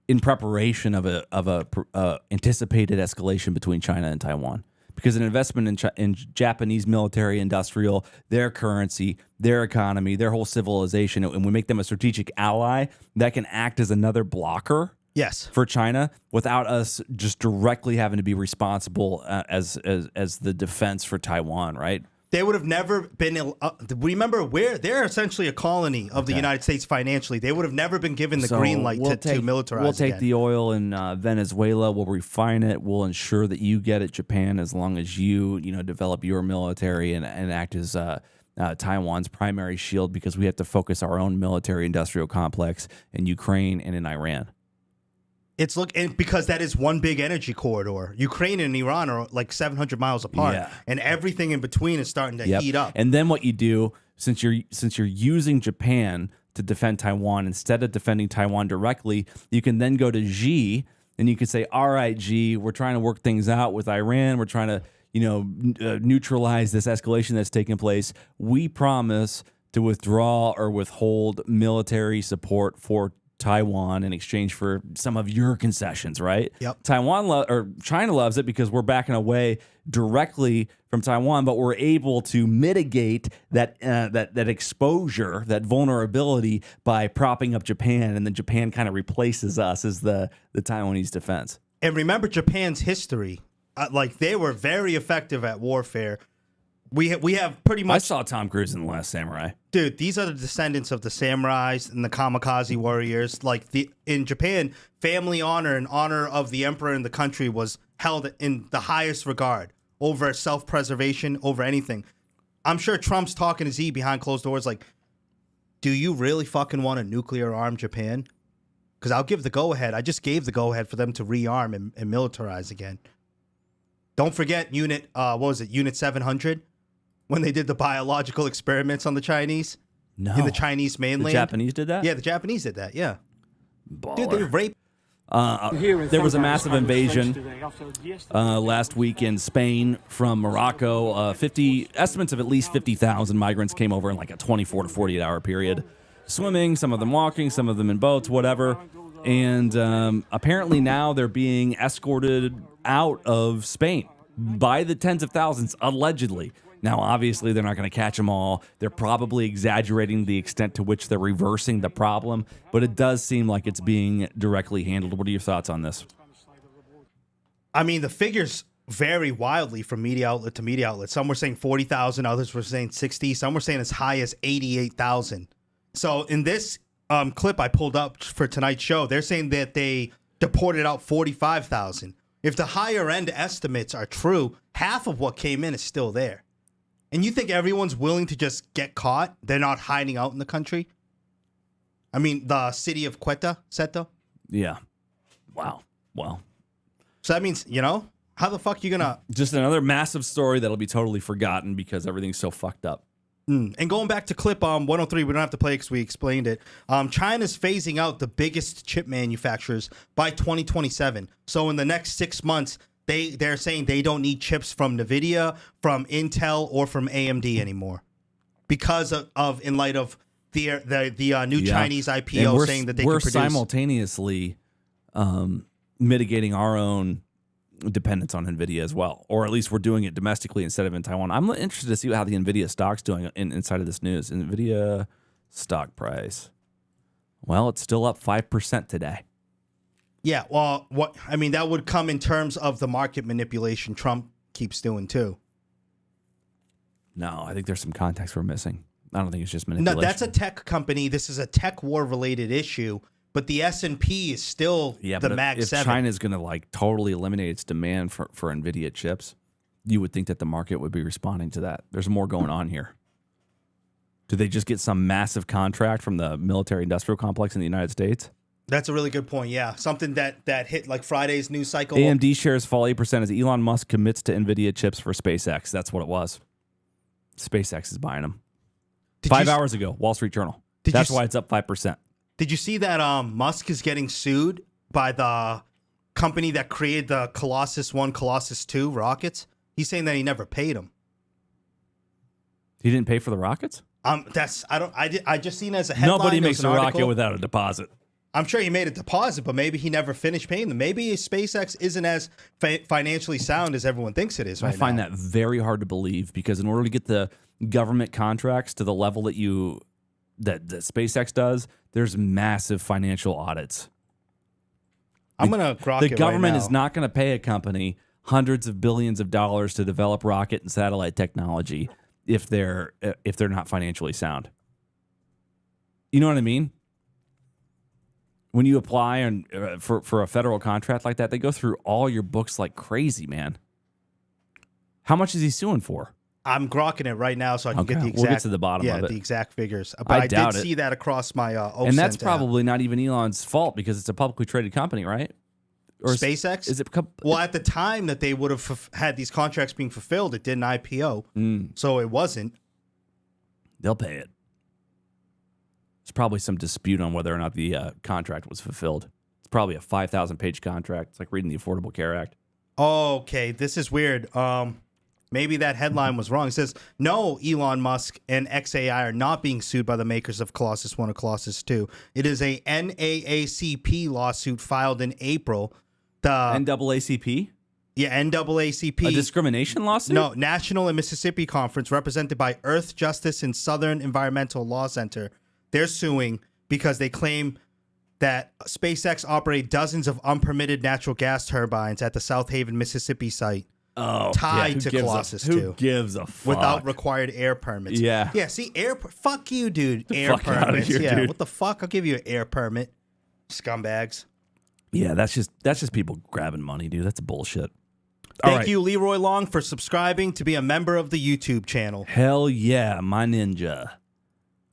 in preparation of a anticipated escalation between China and Taiwan. Because an investment in Japanese military, industrial, their currency, their economy, their whole civilization, and we make them a strategic ally that can act as another blocker. Yes. For China, without us just directly having to be responsible as the defense for Taiwan, right? They would have never been. Remember, they're essentially a colony of the United States financially. They would have never been given the green light to militarize. We'll take again. the oil in Venezuela. We'll refine it. We'll ensure that you get it, Japan, as long as you develop your military and act as Taiwan's primary shield, because we have to focus our own military industrial complex in Ukraine and in Iran. And because that is one big energy corridor. Ukraine and Iran are like 700 miles apart, and everything in between is starting to heat up. And then what you do, since you're using Japan to defend Taiwan instead of defending Taiwan directly, you can then go to Xi and you can say, "All right, Xi, we're trying to work things out with Iran. We're trying to neutralize this escalation that's taking place. We promise to withdraw or withhold military support for Taiwan in exchange for some of your concessions," right? Yep. China loves it because we're backing away directly from Taiwan, but we're able to mitigate that exposure, that vulnerability by propping up Japan, and then Japan kind of replaces us as the Taiwanese defense. And remember Japan's history. They were very effective at warfare. We have pretty much. I saw Tom Cruise in The Last Samurai. Dude, these are the descendants of the samurais and the kamikaze warriors. In Japan, family honor and honor of the emperor and the country was held in the highest regard over self-preservation, over anything. I'm sure Trump's talking to Z behind closed doors like, do you really fucking want a nuclear-armed Japan? Because I'll give the go-ahead. I just gave the go-ahead for them to rearm and militarize again. Don't forget Unit 700? When they did the biological experiments on the Chinese? No. In the Chinese mainland? The Japanese did that? Yeah, the Japanese did that, yeah. Baller. Dude, they raped. There was a massive invasion last week in Spain from Morocco. Estimates of at least 50,000 migrants came over in like a 24 to 48 hour period. Swimming, some of them walking, some of them in boats, whatever. And apparently now they're being escorted out of Spain by the tens of thousands, allegedly. Now, obviously, they're not going to catch them all. They're probably exaggerating the extent to which they're reversing the problem, but it does seem like it's being directly handled. What are your thoughts on this? I mean, the figures vary wildly from media outlet to media outlet. Some were saying 40,000, others were saying 60, some were saying as high as 88,000. So in this clip I pulled up for tonight's show, they're saying that they deported out 45,000. If the higher end estimates are true, half of what came in is still there. And you think everyone's willing to just get caught? They're not hiding out in the country? I mean, the city of Seta? Yeah. Wow. Well. So that means, how the fuck you gonna... Just another massive story that'll be totally forgotten because everything's so fucked up. And going back to clip 103, we don't have to play because we explained it. China's phasing out the biggest chip manufacturers by 2027. So in the next 6 months, they're saying they don't need chips from NVIDIA, from Intel, or from AMD anymore, because of in light of the new Chinese IPO saying that they can produce. We're simultaneously mitigating our own dependence on NVIDIA as well, or at least we're doing it domestically instead of in Taiwan. I'm interested to see how the NVIDIA stock's doing inside of this news. NVIDIA stock price. Well, it's still up 5% today. Yeah, well, that would come in terms of the market manipulation Trump keeps doing too. No, I think there's some context we're missing. I don't think it's just manipulation. No, that's a tech company. This is a tech war related issue. But the S&P is still the Mag 7. If China's going to totally eliminate its demand for NVIDIA chips, you would think that the market would be responding to that. There's more going on here. Do they just get some massive contract from the military-industrial complex in the United States? That's a really good point, yeah. Something that hit Friday's news cycle. AMD shares fall 8% as Elon Musk commits to NVIDIA chips for SpaceX. That's what it was. SpaceX is buying them. 5 hours ago, Wall Street Journal. That's why it's up 5%. Did you see that Musk is getting sued by the company that created the Colossus 1, Colossus 2 rockets? He's saying that he never paid them. He didn't pay for the rockets? I just seen it as a headline. Nobody makes a rocket without a deposit. I'm sure he made a deposit, but maybe he never finished paying them. Maybe SpaceX isn't as financially sound as everyone thinks it is right now. I find that very hard to believe because in order to get the government contracts to the level that that SpaceX does, there's massive financial audits. I'm going to grok it. The government is not going to pay a company hundreds of billions of dollars to develop rocket and satellite technology if they're not financially sound. You know what I mean? When you apply for a federal contract like that, they go through all your books like crazy, man. How much is he suing for? I'm grokking it right now so I can get the exact. We'll get to the bottom of it. The exact figures. But I did see that across my and that's probably not even Elon's fault because it's a publicly traded company, right? Or SpaceX? Is it? Well, at the time that they would have had these contracts being fulfilled, it didn't IPO. So it wasn't. They'll pay it. There's probably some dispute on whether or not the contract was fulfilled. It's probably a 5,000-page contract. It's like reading the Affordable Care Act. Okay, this is weird. Maybe that headline was wrong. It says, no, Elon Musk and XAI are not being sued by the makers of Colossus 1 or Colossus 2. It is a NAACP lawsuit filed in April. The NAACP? Yeah, NAACP. A discrimination lawsuit? No, National and Mississippi Conference, represented by Earth Justice and Southern Environmental Law Center. They're suing because they claim that SpaceX operated dozens of unpermitted natural gas turbines at the South Haven, Mississippi site. Tied to Colossus 2. Who gives a fuck? Without required air permits. Yeah. Yeah, see, fuck you, dude. Air permits. Dude. What the fuck? I'll give you an air permit. Scumbags. Yeah, that's just people grabbing money, dude. That's bullshit. Thank you, Leroy Long, for subscribing to be a member of the YouTube channel. Hell yeah, my ninja.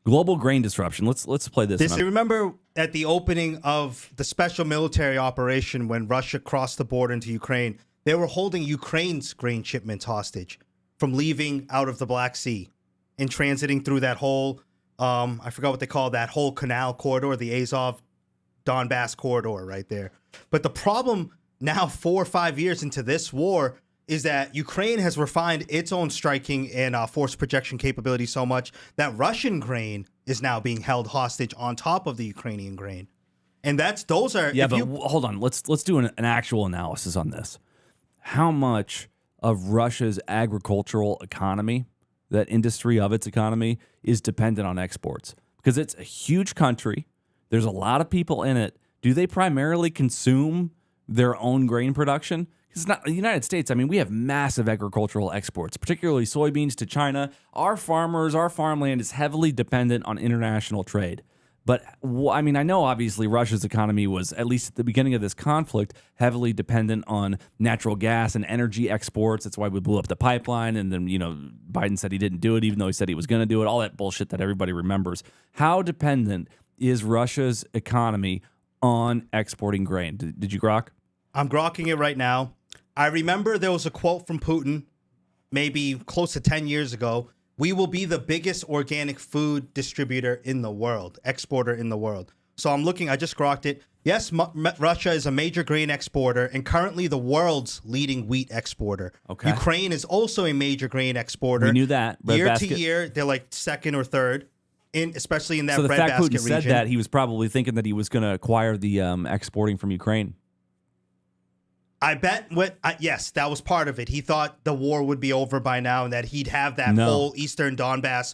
Global grain disruption. Let's play this. Remember at the opening of the special military operation when Russia crossed the border into Ukraine, they were holding Ukraine's grain shipments hostage from leaving out of the Black Sea and transiting through that whole, I forgot what they call that whole canal corridor, the Azov-Donbass corridor right there. But the problem now, 4 or 5 years into this war, is that Ukraine has refined its own striking and force projection capability so much that Russian grain is now being held hostage on top of the Ukrainian grain. And those are... Yeah, but hold on. Let's do an actual analysis on this. How much of Russia's agricultural economy, that industry of its economy, is dependent on exports? Because it's a huge country. There's a lot of people in it. Do they primarily consume their own grain production? It's not the United States. I mean, we have massive agricultural exports, particularly soybeans to China. Our farmers, our farmland is heavily dependent on international trade. But I mean, I know obviously Russia's economy was, at least at the beginning of this conflict, heavily dependent on natural gas and energy exports. That's why we blew up the pipeline. And then, Biden said he didn't do it, even though he said he was going to do it. All that bullshit that everybody remembers. How dependent is Russia's economy on exporting grain? Did you grok? I'm grokking it right now. I remember there was a quote from Putin maybe close to 10 years ago. We will be the biggest organic food distributor in the world, exporter in the world. So I'm looking, I just grokked it. Yes, Russia is a major grain exporter and currently the world's leading wheat exporter. Okay. Ukraine is also a major grain exporter. We knew that. Year to year, they're like second or third, especially in that so the breadbasket fact Putin region. said that, he was probably thinking that he was going to acquire the exporting from Ukraine. I bet yes, that was part of it. He thought the war would be over by now and that he'd have that whole Eastern Donbass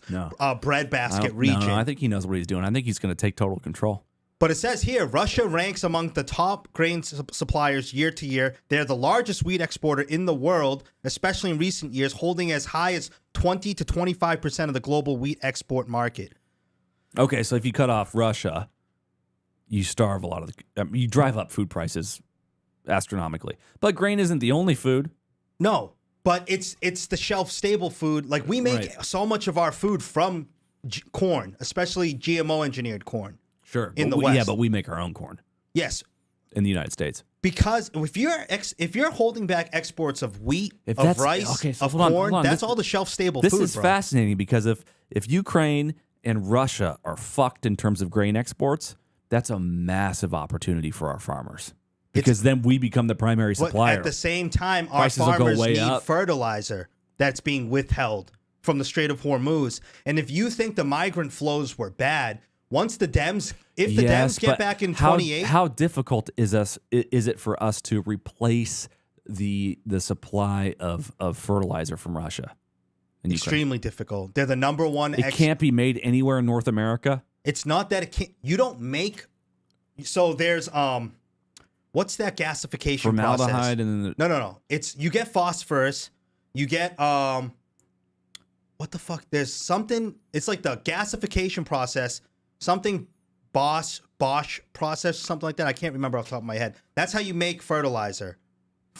breadbasket region. No, I think he knows what he's doing. I think he's going to take total control. But it says here, Russia ranks among the top grain suppliers year to year. They're the largest wheat exporter in the world, especially in recent years, holding as high as 20 to 25% of the global wheat export market. Okay, so if you cut off Russia, you starve a lot of you drive up food prices astronomically. But grain isn't the only food. No, but it's the shelf stable food. Like we make so much of our food from corn, especially GMO engineered corn. Sure. In the West. Yeah, but we make our own corn. Yes. In the United States. Because if you're holding back exports of wheat, of rice, of corn, that's all the shelf stable food. This is fascinating because if Ukraine and Russia are fucked in terms of grain exports, that's a massive opportunity for our farmers. Because then we become the primary supplier. But at the same time, our prices farmers need up. fertilizer that's being withheld from the Strait of Hormuz. And if you think the migrant flows were bad, once the Dems, if the Dems get back in 28, how difficult is it for us to replace the supply of fertilizer from Russia? Extremely difficult. They're the number one. It can't be made anywhere in North America. It's not that it can't. You don't make. So there's what's that gasification Formaldehyde process? and No. It's you get phosphorus. You get what the fuck? There's something. It's like the gasification process. Something Bosch process, something like that. I can't remember off the top of my head. That's how you make fertilizer.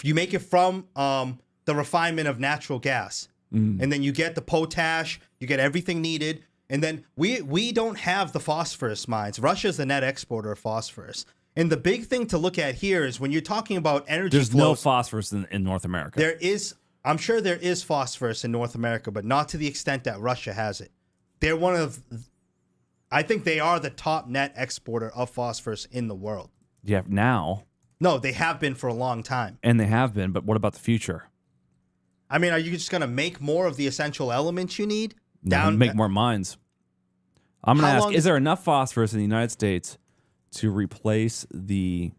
You make it from the refinement of natural gas. And then you get the potash, you get everything needed. And then we don't have the phosphorus mines. Russia's the net exporter of phosphorus. And the big thing to look at here is when you're talking about energy There's flows, no phosphorus in North America. There is, I'm sure there is phosphorus in North America, but not to the extent that Russia has it. They're I think they are the top net exporter of phosphorus in the world. Yeah, now. No, they have been for a long time. And they have been, but what about the future? I mean, are you just going to make more of the essential elements you need? Make more mines. I'm going to ask, is there enough phosphorus in the United States to replace the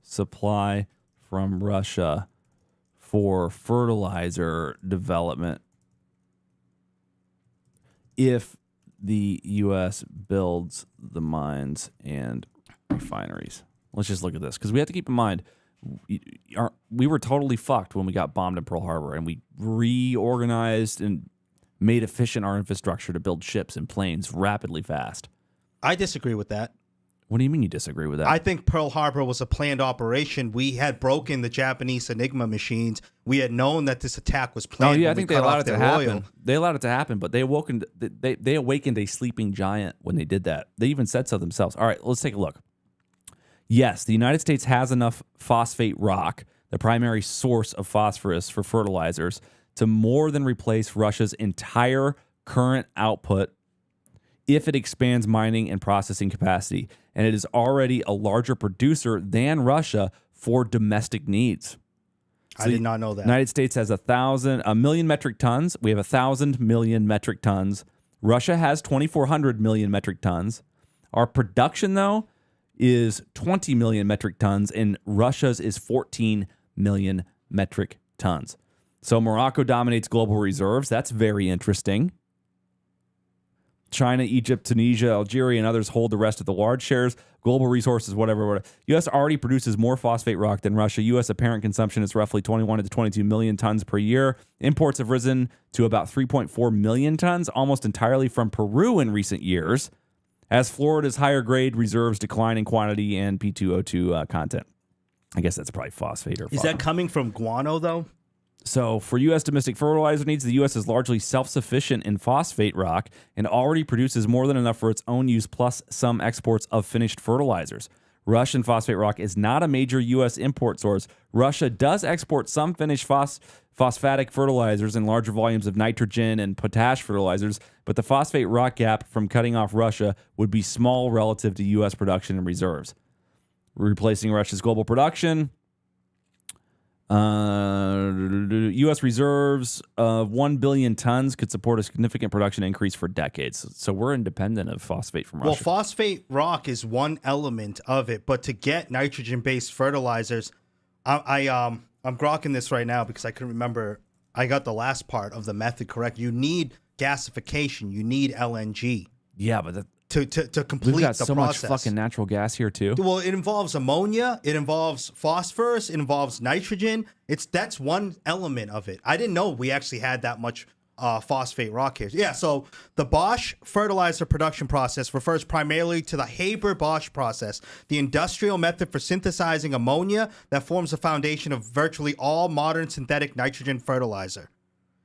supply from Russia for fertilizer development if the U.S. builds the mines and refineries? Let's just look at this, because we have to keep in mind, we were totally fucked when we got bombed in Pearl Harbor, and we reorganized and made efficient our infrastructure to build ships and planes rapidly fast. I disagree with that. What do you mean you disagree with that? I think Pearl Harbor was a planned operation. We had broken the Japanese Enigma machines. We had known that this attack was planned. Oh yeah, I think they allowed it to happen. They allowed it to happen, but they awakened a sleeping giant when they did that. They even said so themselves. All right, let's take a look. Yes, the United States has enough phosphate rock, the primary source of phosphorus for fertilizers, to more than replace Russia's entire current output if it expands mining and processing capacity. And it is already a larger producer than Russia for domestic needs. So I did not know that. The United States has 1 million metric tons. We have 1,000 million metric tons. Russia has 2,400 million metric tons. Our production, though, is 20 million metric tons, and Russia's is 14 million metric tons. So Morocco dominates global reserves. That's very interesting. China, Egypt, Tunisia, Algeria, and others hold the rest of the large shares. Global resources, whatever. U.S. already produces more phosphate rock than Russia. U.S. apparent consumption is roughly 21 to 22 million tons per year. Imports have risen to about 3.4 million tons, almost entirely from Peru in recent years, as Florida's higher grade reserves decline in quantity and P2O2 content. I guess that's probably phosphate or Is that coming from guano, though? So for U.S. domestic fertilizer needs, the U.S. is largely self-sufficient in phosphate rock and already produces more than enough for its own use, plus some exports of finished fertilizers. Russian phosphate rock is not a major U.S. import source. Russia does export some finished phosphatic fertilizers and larger volumes of nitrogen and potash fertilizers, but the phosphate rock gap from cutting off Russia would be small relative to U.S. production and reserves. Replacing Russia's global production, U.S. reserves of 1 billion tons could support a significant production increase for decades. So we're independent of phosphate from Russia. Well, phosphate rock is one element of it, but to get nitrogen-based fertilizers, I'm grokking this right now because I can remember I got the last part of the method correct. You need gasification. You need LNG. Yeah, but to complete we've got the so process. much fucking natural gas here too. Well, it involves ammonia, it involves phosphorus, it involves nitrogen. That's one element of it. I didn't know we actually had that much phosphate rock here. Yeah, so the Bosch fertilizer production process refers primarily to the Haber-Bosch process, the industrial method for synthesizing ammonia that forms the foundation of virtually all modern synthetic nitrogen fertilizer.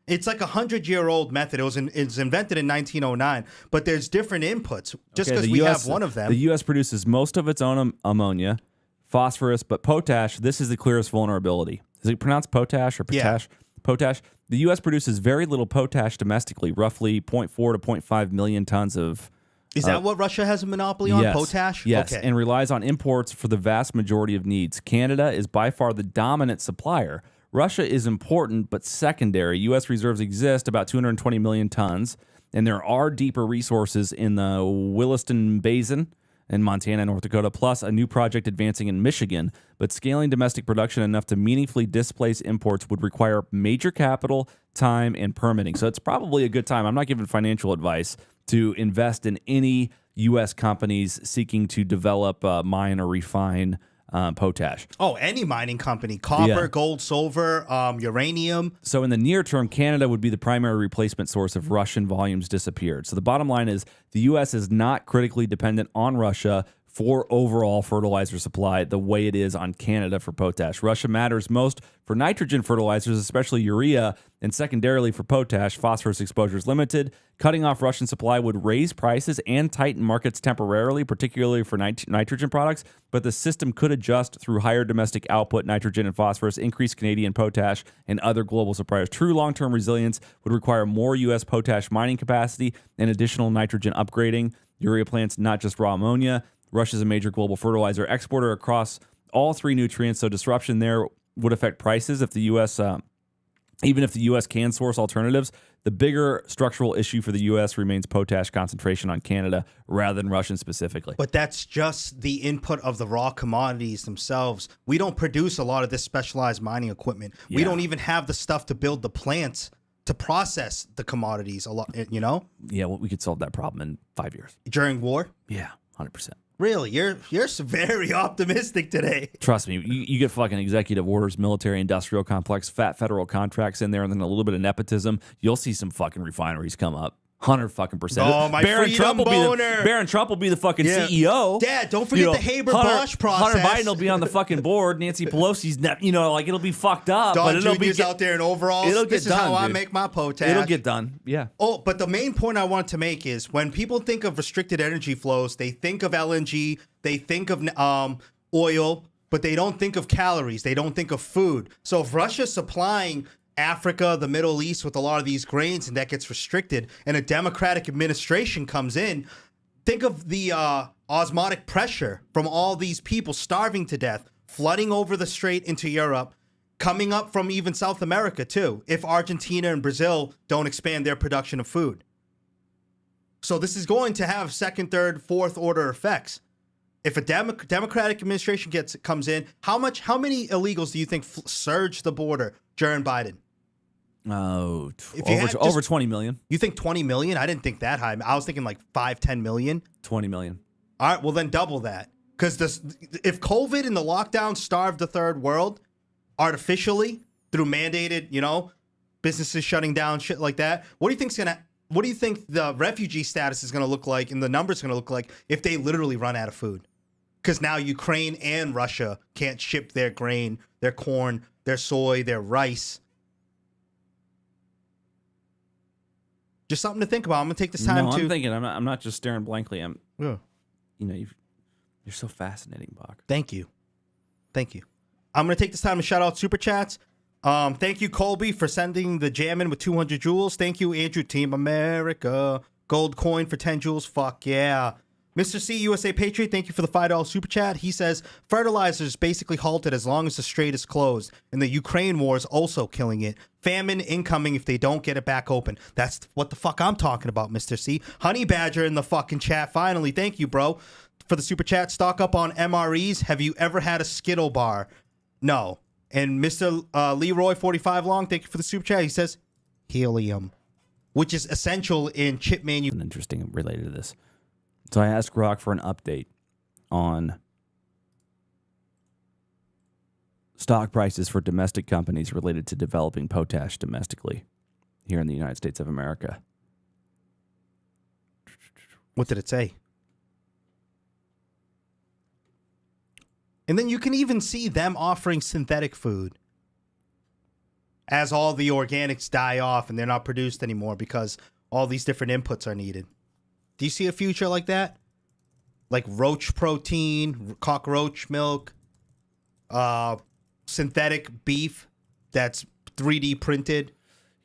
It's like 100-year-old method. It was invented in 1909, but there's different inputs. Just because we have one of them. The U.S. produces most of its own ammonia, phosphorus, but potash, this is the clearest vulnerability. Is it pronounced potash or potash? Yeah. Potash. The U.S. produces very little potash domestically, roughly 0.4 to 0.5 million tons of... Is that what Russia has a monopoly on, potash? Yes, okay. And relies on imports for the vast majority of needs. Canada is by far the dominant supplier. Russia is important, but secondary. U.S. reserves exist, about 220 million tons, and there are deeper resources in the Williston Basin in Montana and North Dakota, plus a new project advancing in Michigan. But scaling domestic production enough to meaningfully displace imports would require major capital, time, and permitting. So it's probably a good time. I'm not giving financial advice to invest in any U.S. companies seeking to develop, mine, or refine potash. Oh, any mining company. Copper, gold, silver, uranium. So in the near term, Canada would be the primary replacement source if Russian volumes disappeared. So the bottom line is the U.S. is not critically dependent on Russia for overall fertilizer supply the way it is on Canada for potash. Russia matters most for nitrogen fertilizers, especially urea, and secondarily for potash. Phosphorus exposure is limited. Cutting off Russian supply would raise prices and tighten markets temporarily, particularly for nitrogen products, but the system could adjust through higher domestic output, nitrogen and phosphorus, increased Canadian potash, and other global suppliers. True long-term resilience would require more U.S. potash mining capacity and additional nitrogen upgrading. Urea plants, not just raw ammonia. Russia's a major global fertilizer exporter across all three nutrients, so disruption there would affect prices if the U.S., even if the U.S. can source alternatives. The bigger structural issue for the U.S. remains potash concentration on Canada rather than Russian specifically. But that's just the input of the raw commodities themselves. We don't produce a lot of this specialized mining equipment. Yeah. We don't even have the stuff to build the plants to process the commodities a lot, you know? Yeah, well, we could solve that problem in 5 years. During war? Yeah, 100%. Really? You're very optimistic today. Trust me, you get fucking executive orders, military industrial complex, fat federal contracts in there, and then a little bit of nepotism. You'll see some fucking refineries come up. 100%. Oh, my freedom boner. Baron Trump will be the fucking CEO. Dad, don't forget the Haber-Bosch process. Hunter Biden will be on the fucking board. Nancy Pelosi's, like it'll be fucked up. Don but it'll Jr.'s out there in overalls. This is how I make my potash. It'll get done. Yeah. Oh, but the main point I want to make is when people think of restricted energy flows, they think of LNG, they think of oil, but they don't think of calories. They don't think of food. So if Russia's supplying Africa, the Middle East with a lot of these grains, and that gets restricted, and a Democratic administration comes in, think of the osmotic pressure from all these people starving to death, flooding over the strait into Europe, coming up from even South America too, if Argentina and Brazil don't expand their production of food. So this is going to have second, third, fourth order effects. If a Democratic administration comes in, how many illegals do you think surged the border during Biden? Oh, If you had over just- 20 million. You think 20 million? I didn't think that high. I was thinking like 5-10 million. 20 million. All right, well then double that. Because if COVID and the lockdown starved the third world artificially through mandated, businesses shutting down, shit like that, what do you think the refugee status is gonna look like and the numbers gonna look like if they literally run out of food? Because now Ukraine and Russia can't ship their grain, their corn, their soy, their rice. Just something to think about. I'm gonna take this time No, to. I'm thinking. I'm not just staring blankly. Yeah. You're so fascinating, Bak. Thank you. I'm gonna take this time to shout out super chats. Thank you, Colby, for sending the jam in with 200 jewels. Thank you, Andrew, Team America. Gold coin for 10 jewels. Fuck yeah. Mr. C, USA Patriot, thank you for the $5 super chat. He says, fertilizer is basically halted as long as the strait is closed. And the Ukraine war is also killing it. Famine incoming if they don't get it back open. That's what the fuck I'm talking about, Mr. C. Honey Badger in the fucking chat. Finally, thank you, bro, for the super chat. Stock up on MREs. Have you ever had a Skittle bar? No. And Mr. Leroy 45 long, thank you for the super chat. He says, helium, which is essential in chip manufacturing. Interesting related to this. So I asked Rock for an update on stock prices for domestic companies related to developing potash domestically here in the United States of America. What did it say? And then you can even see them offering synthetic food as all the organics die off and they're not produced anymore because all these different inputs are needed. Do you see a future like that? Like roach protein, cockroach milk, synthetic beef that's 3D printed?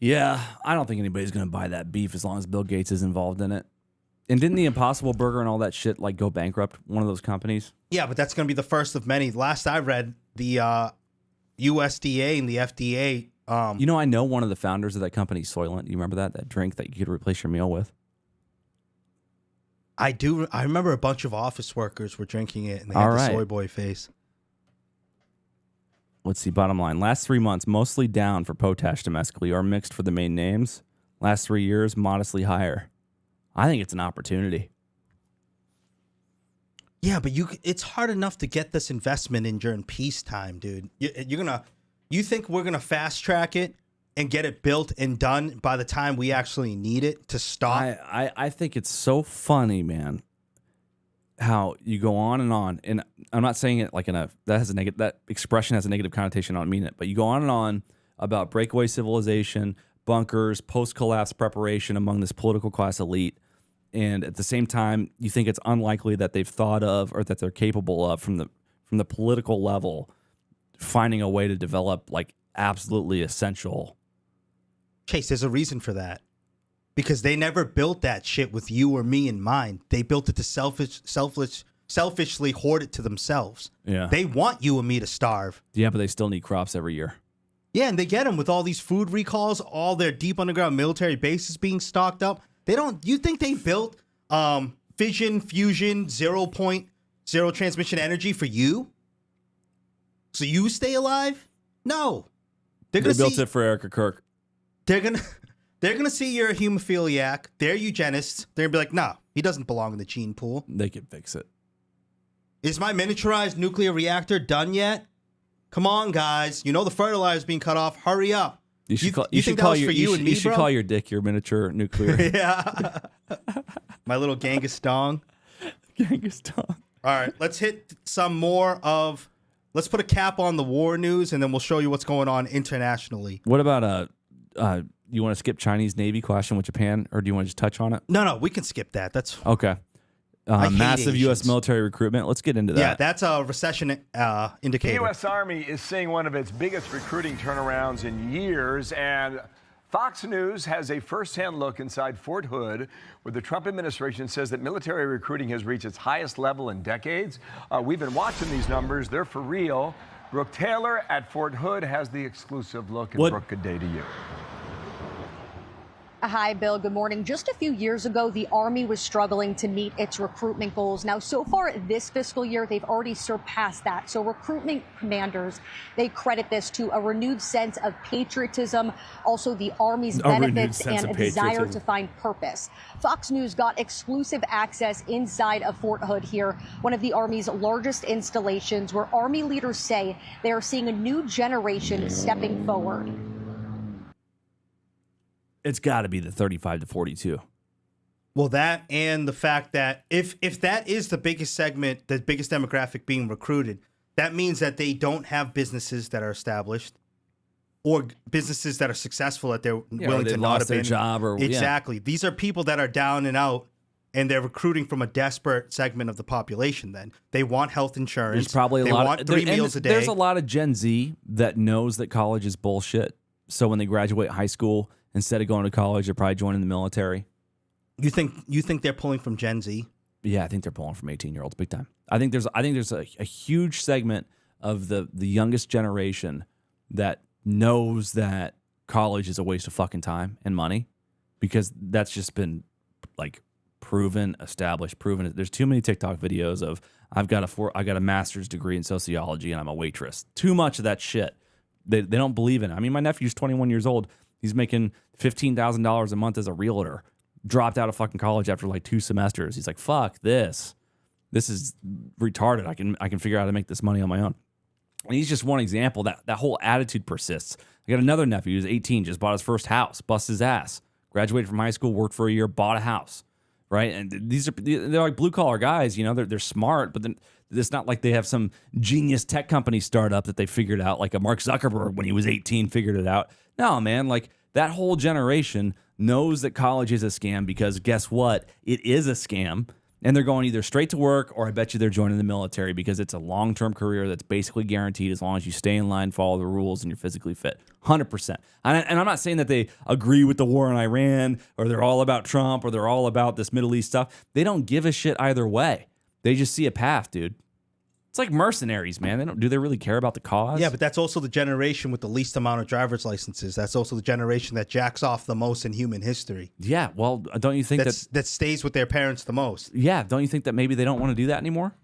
Yeah, I don't think anybody's going to buy that beef as long as Bill Gates is involved in it. And didn't the Impossible Burger and all that shit like go bankrupt, one of those companies? Yeah, but that's going to be the first of many. Last I read, the USDA and the FDA. I know one of the founders of that company, Soylent. You remember that drink that you could replace your meal with? I do. I remember a bunch of office workers were drinking it and they had the soy boy face. Let's see, bottom line. Last 3 months, mostly down for potash domestically or mixed for the main names. Last 3 years, modestly higher. I think it's an opportunity. Yeah, but it's hard enough to get this investment in during peacetime, dude. You think we're gonna fast track it and get it built and done by the time we actually need it to stop? I think it's so funny, man, how you go on, and I'm not saying it like that expression has a negative connotation. I don't mean it, but you go on about breakaway civilization, bunkers, post-collapse preparation among this political class elite, and at the same time, you think it's unlikely that they've thought of or that they're capable of from the political level finding a way to develop like absolutely essential. Chase, there's a reason for that. Because they never built that shit with you or me in mind. They built it to selfishly hoard it to themselves. Yeah. They want you and me to starve. Yeah, but they still need crops every year. Yeah, and they get them with all these food recalls, all their deep underground military bases being stocked up. You think they built fission, fusion, 0.0 transmission energy for you? So you stay alive? No. They built it for Erica Kirk. They're gonna see you're a hemophiliac. They're eugenists. They're gonna be like, no, he doesn't belong in the gene pool. They can fix it. Is my miniaturized nuclear reactor done yet? Come on, guys. You know the fertilizer's being cut off. Hurry up. You should You think that was for you and me, You should bro? call your dick your miniature nuclear. Yeah. My little Genghis dong. Genghis dong. All right, let's hit some more of. Let's put a cap on the war news, and then we'll show you what's going on internationally. What about you want to skip Chinese Navy question with Japan, or do you want to just touch on it? No, we can skip that. That's okay. I hate Massive U.S. Asians. military recruitment. Let's get into that. Yeah, that's a recession indicator. The U.S. Army is seeing one of its biggest recruiting turnarounds in years, and Fox News has a first-hand look inside Fort Hood, where the Trump administration says that military recruiting has reached its highest level in decades. We've been watching these numbers. They're for real. Brooke Taylor at Fort Hood has the exclusive look. And Brooke, good day to you. Hi, Bill. Good morning. Just a few years ago, the Army was struggling to meet its recruitment goals. Now, so far this fiscal year, they've already surpassed that. So recruitment commanders, they credit this to a renewed sense of patriotism, also the Army's benefits and a desire to find purpose. Fox News got exclusive access inside of Fort Hood here, one of the Army's largest installations, where Army leaders say they are seeing a new generation stepping forward. It's got to be the 35 to 42. Well, that and the fact that if that is the biggest segment, the biggest demographic being recruited, that means that they don't have businesses that are established or businesses that are successful that they're willing to not lost their abandon. job or Exactly. These are people that are down and out, and they're recruiting from a desperate segment of the population. Then they want health insurance. There's probably they a lot want of 3 meals a day. There's a lot of Gen Z that knows that college is bullshit. So when they graduate high school, instead of going to college, they're probably joining the military. You think they're pulling from Gen Z? Yeah, I think they're pulling from 18-year-olds big time. I think there's a huge segment of the youngest generation that knows that college is a waste of fucking time and money, because that's just been like proven, established, proven. There's too many TikTok videos of I got a master's degree in sociology and I'm a waitress. Too much of that shit. They don't believe in it. I mean, my nephew's 21 years old. He's making $15,000 a month as a realtor. Dropped out of fucking college after like 2 semesters. He's like, fuck this. This is retarded. I can figure out how to make this money on my own. And he's just one example. That whole attitude persists. I got another nephew who's 18, just bought his first house, bust his ass, graduated from high school, worked for a year, bought a house, right? And they're like blue collar guys, you know, they're smart, but then it's not like they have some genius tech company startup that they figured out, like a Mark Zuckerberg when he was 18 figured it out. No, man, like that whole generation knows that college is a scam, because guess what? It is a scam. And they're going either straight to work, or I bet you they're joining the military, because it's a long-term career that's basically guaranteed as long as you stay in line, follow the rules, and you're physically fit. 100%. And I'm not saying that they agree with the war in Iran, or they're all about Trump, or they're all about this Middle East stuff. They don't give a shit either way. They just see a path, dude. It's like mercenaries, man. Do they really care about the cause? Yeah, but that's also the generation with the least amount of driver's licenses. That's also the generation that jacks off the most in human history. Yeah, well, don't you think that stays with their parents the most? Yeah, don't you think that maybe they don't want to do that anymore?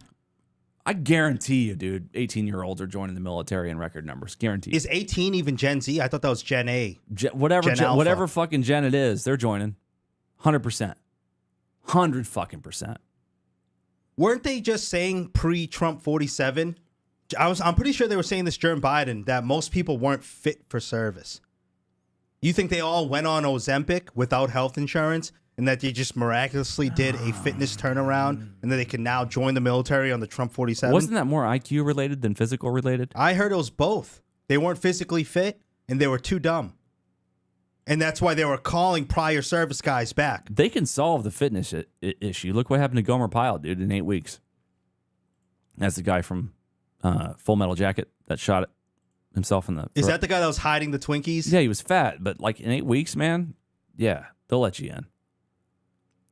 I guarantee you, dude, 18-year-olds are joining the military in record numbers. Guaranteed. Is 18 even Gen Z? I thought that was Gen A. Whatever fucking gen it is, they're joining. 100%. 100 fucking %. Weren't they just saying pre-Trump 47? I'm pretty sure they were saying this during Biden, that most people weren't fit for service. You think they all went on Ozempic without health insurance, and that they just miraculously did a fitness turnaround, and that they can now join the military on the Trump 47? Wasn't that more IQ related than physical related? I heard it was both. They weren't physically fit, and they were too dumb. And that's why they were calling prior service guys back. They can solve the fitness issue. Look what happened to Gomer Pyle, dude, in 8 weeks. That's the guy from Full Metal Jacket that shot himself in the throat. Is that the guy that was hiding the Twinkies? Yeah, he was fat, but like in 8 weeks, man, yeah, they'll let you in.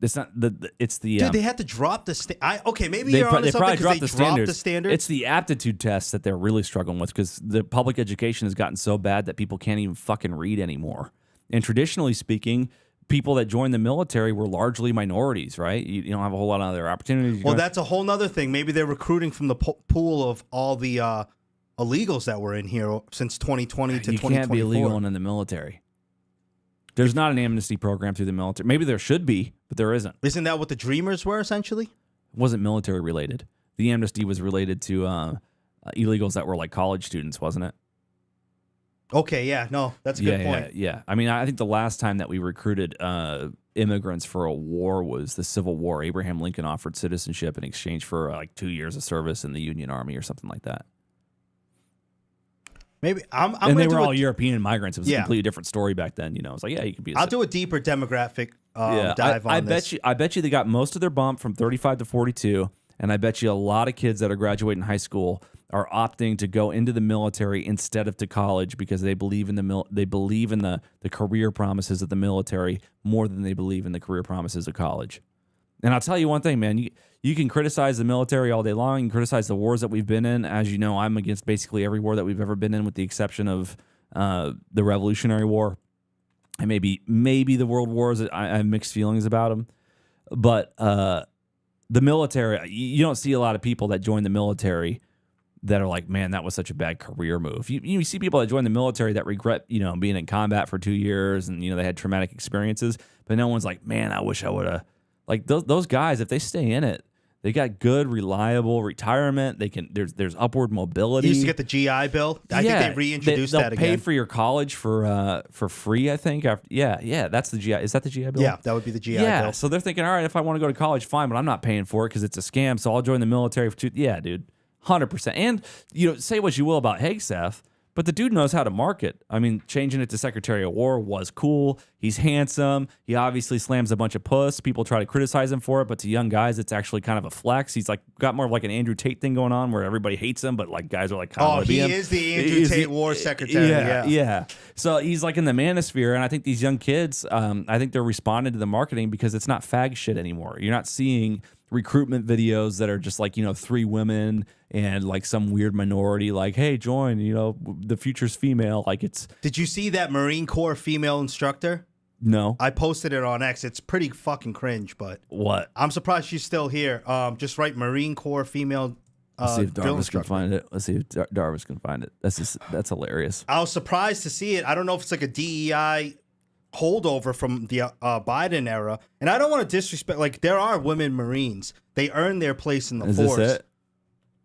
It's not it's the dude. They had to drop the okay, maybe you're on something because they dropped the standards. It's the aptitude tests that they're really struggling with, because the public education has gotten so bad that people can't even fucking read anymore. And traditionally speaking, people that joined the military were largely minorities, right? You don't have a whole lot of other opportunities. Well, that's a whole nother thing. Maybe they're recruiting from the pool of all the illegals that were in here since 2020 to 2024. You can't be illegal in the military. There's not an amnesty program through the military. Maybe there should be, but there isn't. Isn't that what the Dreamers were, essentially? It wasn't military related. The amnesty was related to illegals that were like college students, wasn't it? Okay, yeah, no, that's a good point. Yeah. I mean, I think the last time that we recruited immigrants for a war was the Civil War. Abraham Lincoln offered citizenship in exchange for like 2 years of service in the Union Army or something like that. Maybe and they were all European migrants. It was a completely different story back then. You know, it's like, yeah, you could be. I'll do a deeper demographic dive on this. I bet you they got most of their bump from 35 to 42, and I bet you a lot of kids that are graduating high school are opting to go into the military instead of to college, because they believe in the career promises of the military more than they believe in the career promises of college. And I'll tell you one thing, man. You can criticize the military all day long. You can criticize the wars that we've been in. As you know, I'm against basically every war that we've ever been in, with the exception of the Revolutionary War. and maybe the world wars, I have mixed feelings about them. But the military, you don't see a lot of people that join the military that are like, man, that was such a bad career move. You see people that join the military that regret, being in combat for 2 years and, they had traumatic experiences, but no one's like, man, I wish I would have. Like those guys, if they stay in it, they got good, reliable retirement. They can. There's upward mobility. You used to get the GI Bill. I think they reintroduced that again. They'll pay for your college for free. I think. That's the GI. Is that the GI Bill? Yeah, that would be the GI Bill. So they're thinking, all right, if I want to go to college, fine, but I'm not paying for it because it's a scam. So I'll join the military for 2. Yeah, dude, 100%. And say what you will about Hegseth, but the dude knows how to market. I mean, changing it to Secretary of War was cool. He's handsome. He obviously slams a bunch of puss. People try to criticize him for it, but to young guys, it's actually kind of a flex. He's like got more of like an Andrew Tate thing going on where everybody hates him, but like guys are like, he is the Andrew Tate War Secretary. Yeah. So he's like in the manosphere, and I think these young kids, I think they're responding to the marketing because it's not fag shit anymore. You're not seeing recruitment videos that are just like 3 women and like some weird minority like, hey, join, the future's female. Like it's. Did you see that Marine Corps female instructor? No. I posted it on X. It's pretty fucking cringe, but what? I'm surprised she's still here. Just write Marine Corps female. Let's see if Darvis can find it. Darvis can find it. That's hilarious. I was surprised to see it. I don't know if it's like a DEI holdover from the Biden era, and I don't want to disrespect. Like there are women Marines. They earn their place in the force. Is this it?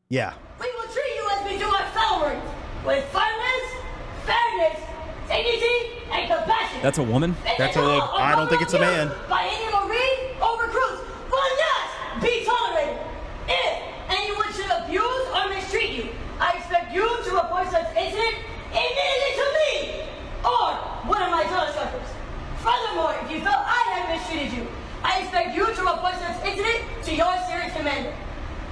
Yeah. We will treat you as we do our followers, with firmness, fairness, dignity, and compassion. That's a woman? That's a woman. I don't think it's a man. By any Marine or recruits will not be tolerated. If anyone should abuse or mistreat you, I expect you to report such incident immediately to me or one of my drill instructors. Furthermore, if you felt I had mistreated you, I expect you to report such incident to your series commander.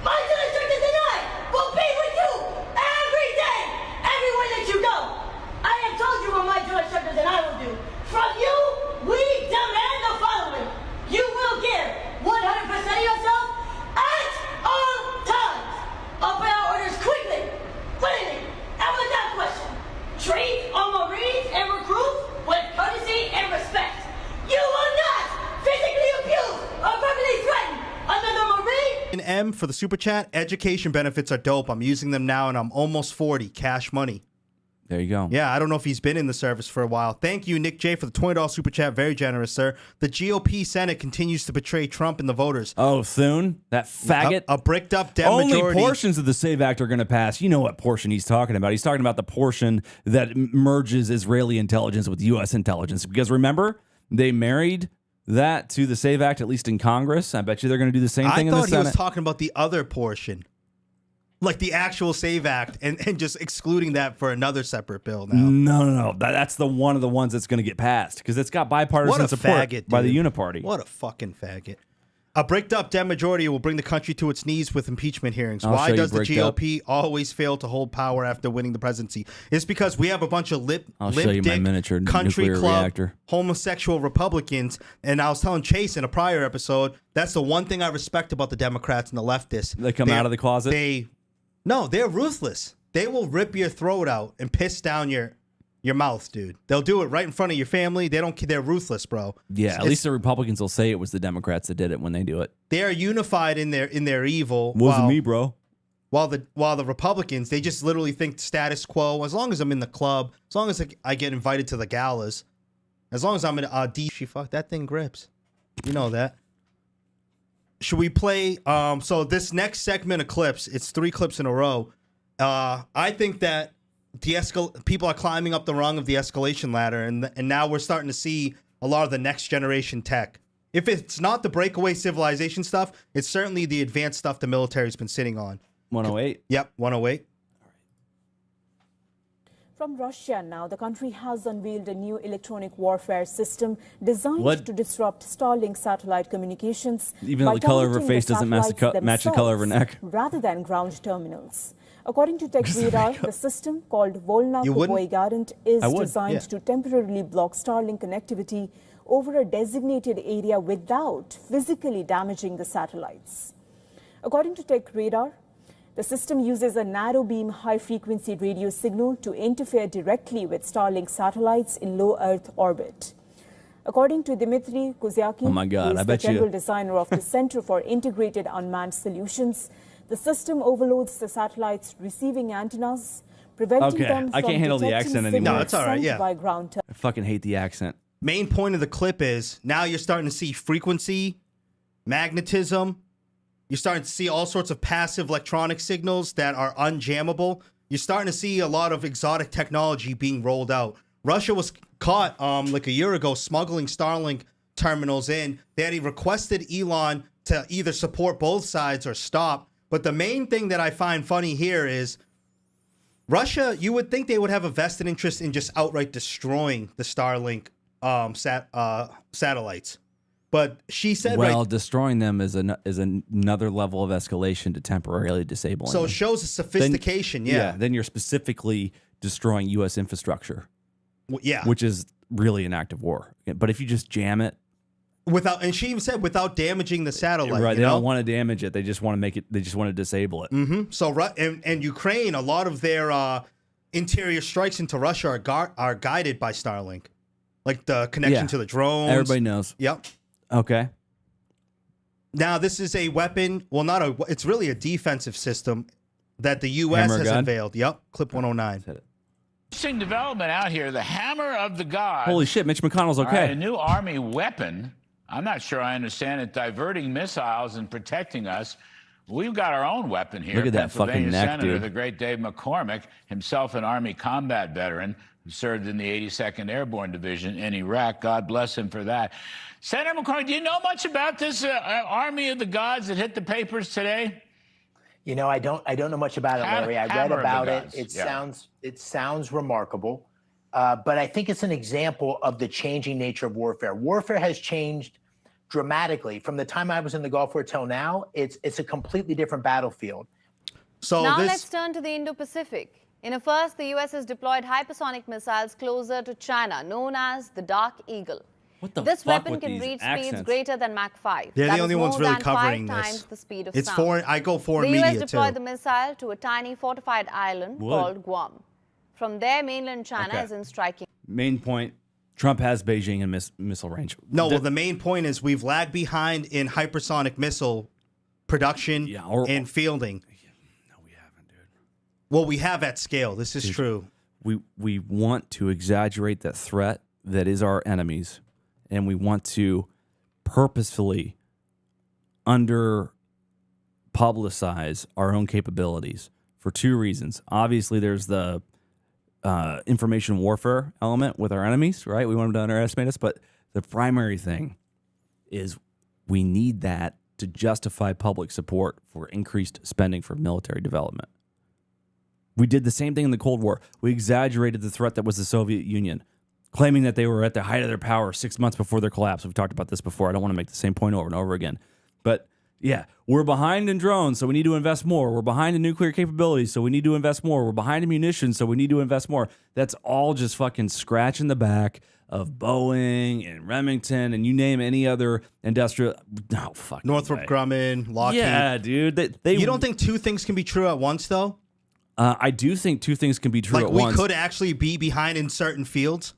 My drill instructors and I will be with you every day, everywhere that you go. I have told you what my drill instructors and I will do. From you, we demand the following. You will give 100% of yourself at all times. Obey our orders quickly, willingly, and without question. Treat our Marines and recruits with courtesy and respect. You will not physically abuse or verbally threaten another Marine. And M for the super chat. Education benefits are dope. I'm using them now, and I'm almost 40. Cash money. There you go. Yeah, I don't know if he's been in the service for a while. Thank you, Nick J, for the $20 super chat. Very generous, sir. The GOP Senate continues to betray Trump and the voters. Oh, Thune? That faggot? A bricked up Dem Only majority. portions of the SAVE Act are going to pass. You know what portion he's talking about. He's talking about the portion that merges Israeli intelligence with U.S. intelligence. Because remember, they married that to the SAVE Act, at least in Congress. I bet you they're going to do the same thing in the Senate. I thought he was talking about the other portion. Like the actual SAVE Act and just excluding that for another separate bill now. No. That's the one of the ones that's going to get passed because it's got bipartisan support by the Uniparty. What a fucking faggot. A bricked up Dem majority will bring the country to its knees with impeachment hearings. Why does the GOP always fail to hold power after winning the presidency? It's because we have a bunch of limp dick, country club, homosexual Republicans. And I was telling Chase in a prior episode, that's the one thing I respect about the Democrats and the leftists. They come out of the closet? No, they're ruthless. They will rip your throat out and piss down your mouth, dude. They'll do it right in front of your family. They're ruthless, bro. Yeah, at least the Republicans will say it was the Democrats that did it when they do it. They are unified in their evil. Wasn't me, bro. While the Republicans, they just literally think status quo. As long as I'm in the club, as long as I get invited to the galas, as long as I'm in fuck, that thing grips. You know that. Should we play? So this next segment of clips, it's 3 clips in a row. I think that people are climbing up the rung of the escalation ladder, and now we're starting to see a lot of the next generation tech. If it's not the breakaway civilization stuff, it's certainly the advanced stuff the military's been sitting on. 108. Yep, 108. From Russia now, the country has unveiled a new electronic warfare system designed to disrupt Starlink satellite communications. Even though the color of her face doesn't match the color of her neck. Rather than ground terminals. According to Tech Radar, the system called WalkAway is designed to temporarily block Starlink connectivity over a designated area without physically damaging the satellites. According to Tech Radar, the system uses a narrow-beam high-frequency radio signal to interfere directly with Starlink satellites in low Earth orbit. According to Dmitry Kuzyakin, Oh my God, who is I the bet general you. designer of the Center for Integrated Unmanned Solutions, the system overloads the satellite's receiving antennas, preventing Okay, them I from can't handle the detecting accent anymore. No, it's all right, sent yeah. by ground. I fucking hate the accent. Main point of the clip is now you're starting to see frequency, magnetism. You're starting to see all sorts of passive electronic signals that are unjammable. You're starting to see a lot of exotic technology being rolled out. Russia was caught like a year ago smuggling Starlink terminals in. They had requested Elon to either support both sides or stop. But the main thing that I find funny here is Russia, you would think they would have a vested interest in just outright destroying the Starlink satellites. But she said, Well, destroying them is another level of escalation to temporarily disabling so them. it shows a sophistication, Then you're specifically destroying U.S. infrastructure, yeah. which is really an act of war. But if you just jam it, And she even said without damaging the satellite. right? You They know? don't want to damage it. They just want to make it. They just want to disable it. So and Ukraine, a lot of their interior strikes into Russia are guided by Starlink, like the connection Yeah. to the drones. Everybody knows. Yep. Okay. Now this is a weapon. Well, not a. It's really a defensive system that the U.S. Hammer has gun? unveiled. Yep. Clip 109. Hit it. Interesting development out here. The hammer of the gods. Holy shit, Mitch McConnell's All right, okay. a new Army weapon. I'm not sure I understand it. Diverting missiles and protecting us. We've got our own weapon here. Look at that fucking Pennsylvania neck, Senator, dude. the great Dave McCormick, himself an Army combat veteran who served in the 82nd Airborne Division in Iraq. God bless him for that. Senator McCormick, do you know much about this Army of the gods that hit the papers today? You know, I don't know much about it, Larry. I read Hammer of the about it. gods. It Yeah. sounds remarkable, but I think it's an example of the changing nature of warfare. Warfare has changed dramatically from the time I was in the Gulf War till now. It's a completely different battlefield. So Now let's turn to the Indo-Pacific. In a first, the U.S. has deployed hypersonic missiles closer to China, known as the Dark Eagle. What the This fuck weapon with can these reach accents? speeds greater than Mach 5. They're That the only is ones more really than covering 5 this. times the speed of It's sound. foreign. I go foreign The U.S. media deployed too. the missile to a tiny fortified island Would. called Guam. From there, mainland China Okay. is in striking. Main point: Trump has Beijing in missile range. No, well, the main point is we've lagged behind in hypersonic missile production and fielding. No, we haven't, dude. Well, we have at scale. This is true. We want to exaggerate the threat that is our enemies, and we want to purposefully under publicize our own capabilities for two reasons. Obviously, there's the information warfare element with our enemies, right? We want them to underestimate us, but the primary thing is we need that to justify public support for increased spending for military development. We did the same thing in the Cold War. We exaggerated the threat that was the Soviet Union, claiming that they were at the height of their power 6 months before their collapse. We've talked about this before. I don't want to make the same point over and over again. But yeah, we're behind in drones, so we need to invest more. We're behind in nuclear capabilities, so we need to invest more. We're behind in munitions, so we need to invest more. That's all just fucking scratching the back of Boeing and Remington and you name any other industrial. No, fuck. Northrop Grumman, Lockheed. Yeah, dude. You don't think two things can be true at once, though? I do think two things can be true Like at we once. could actually be behind in certain fields.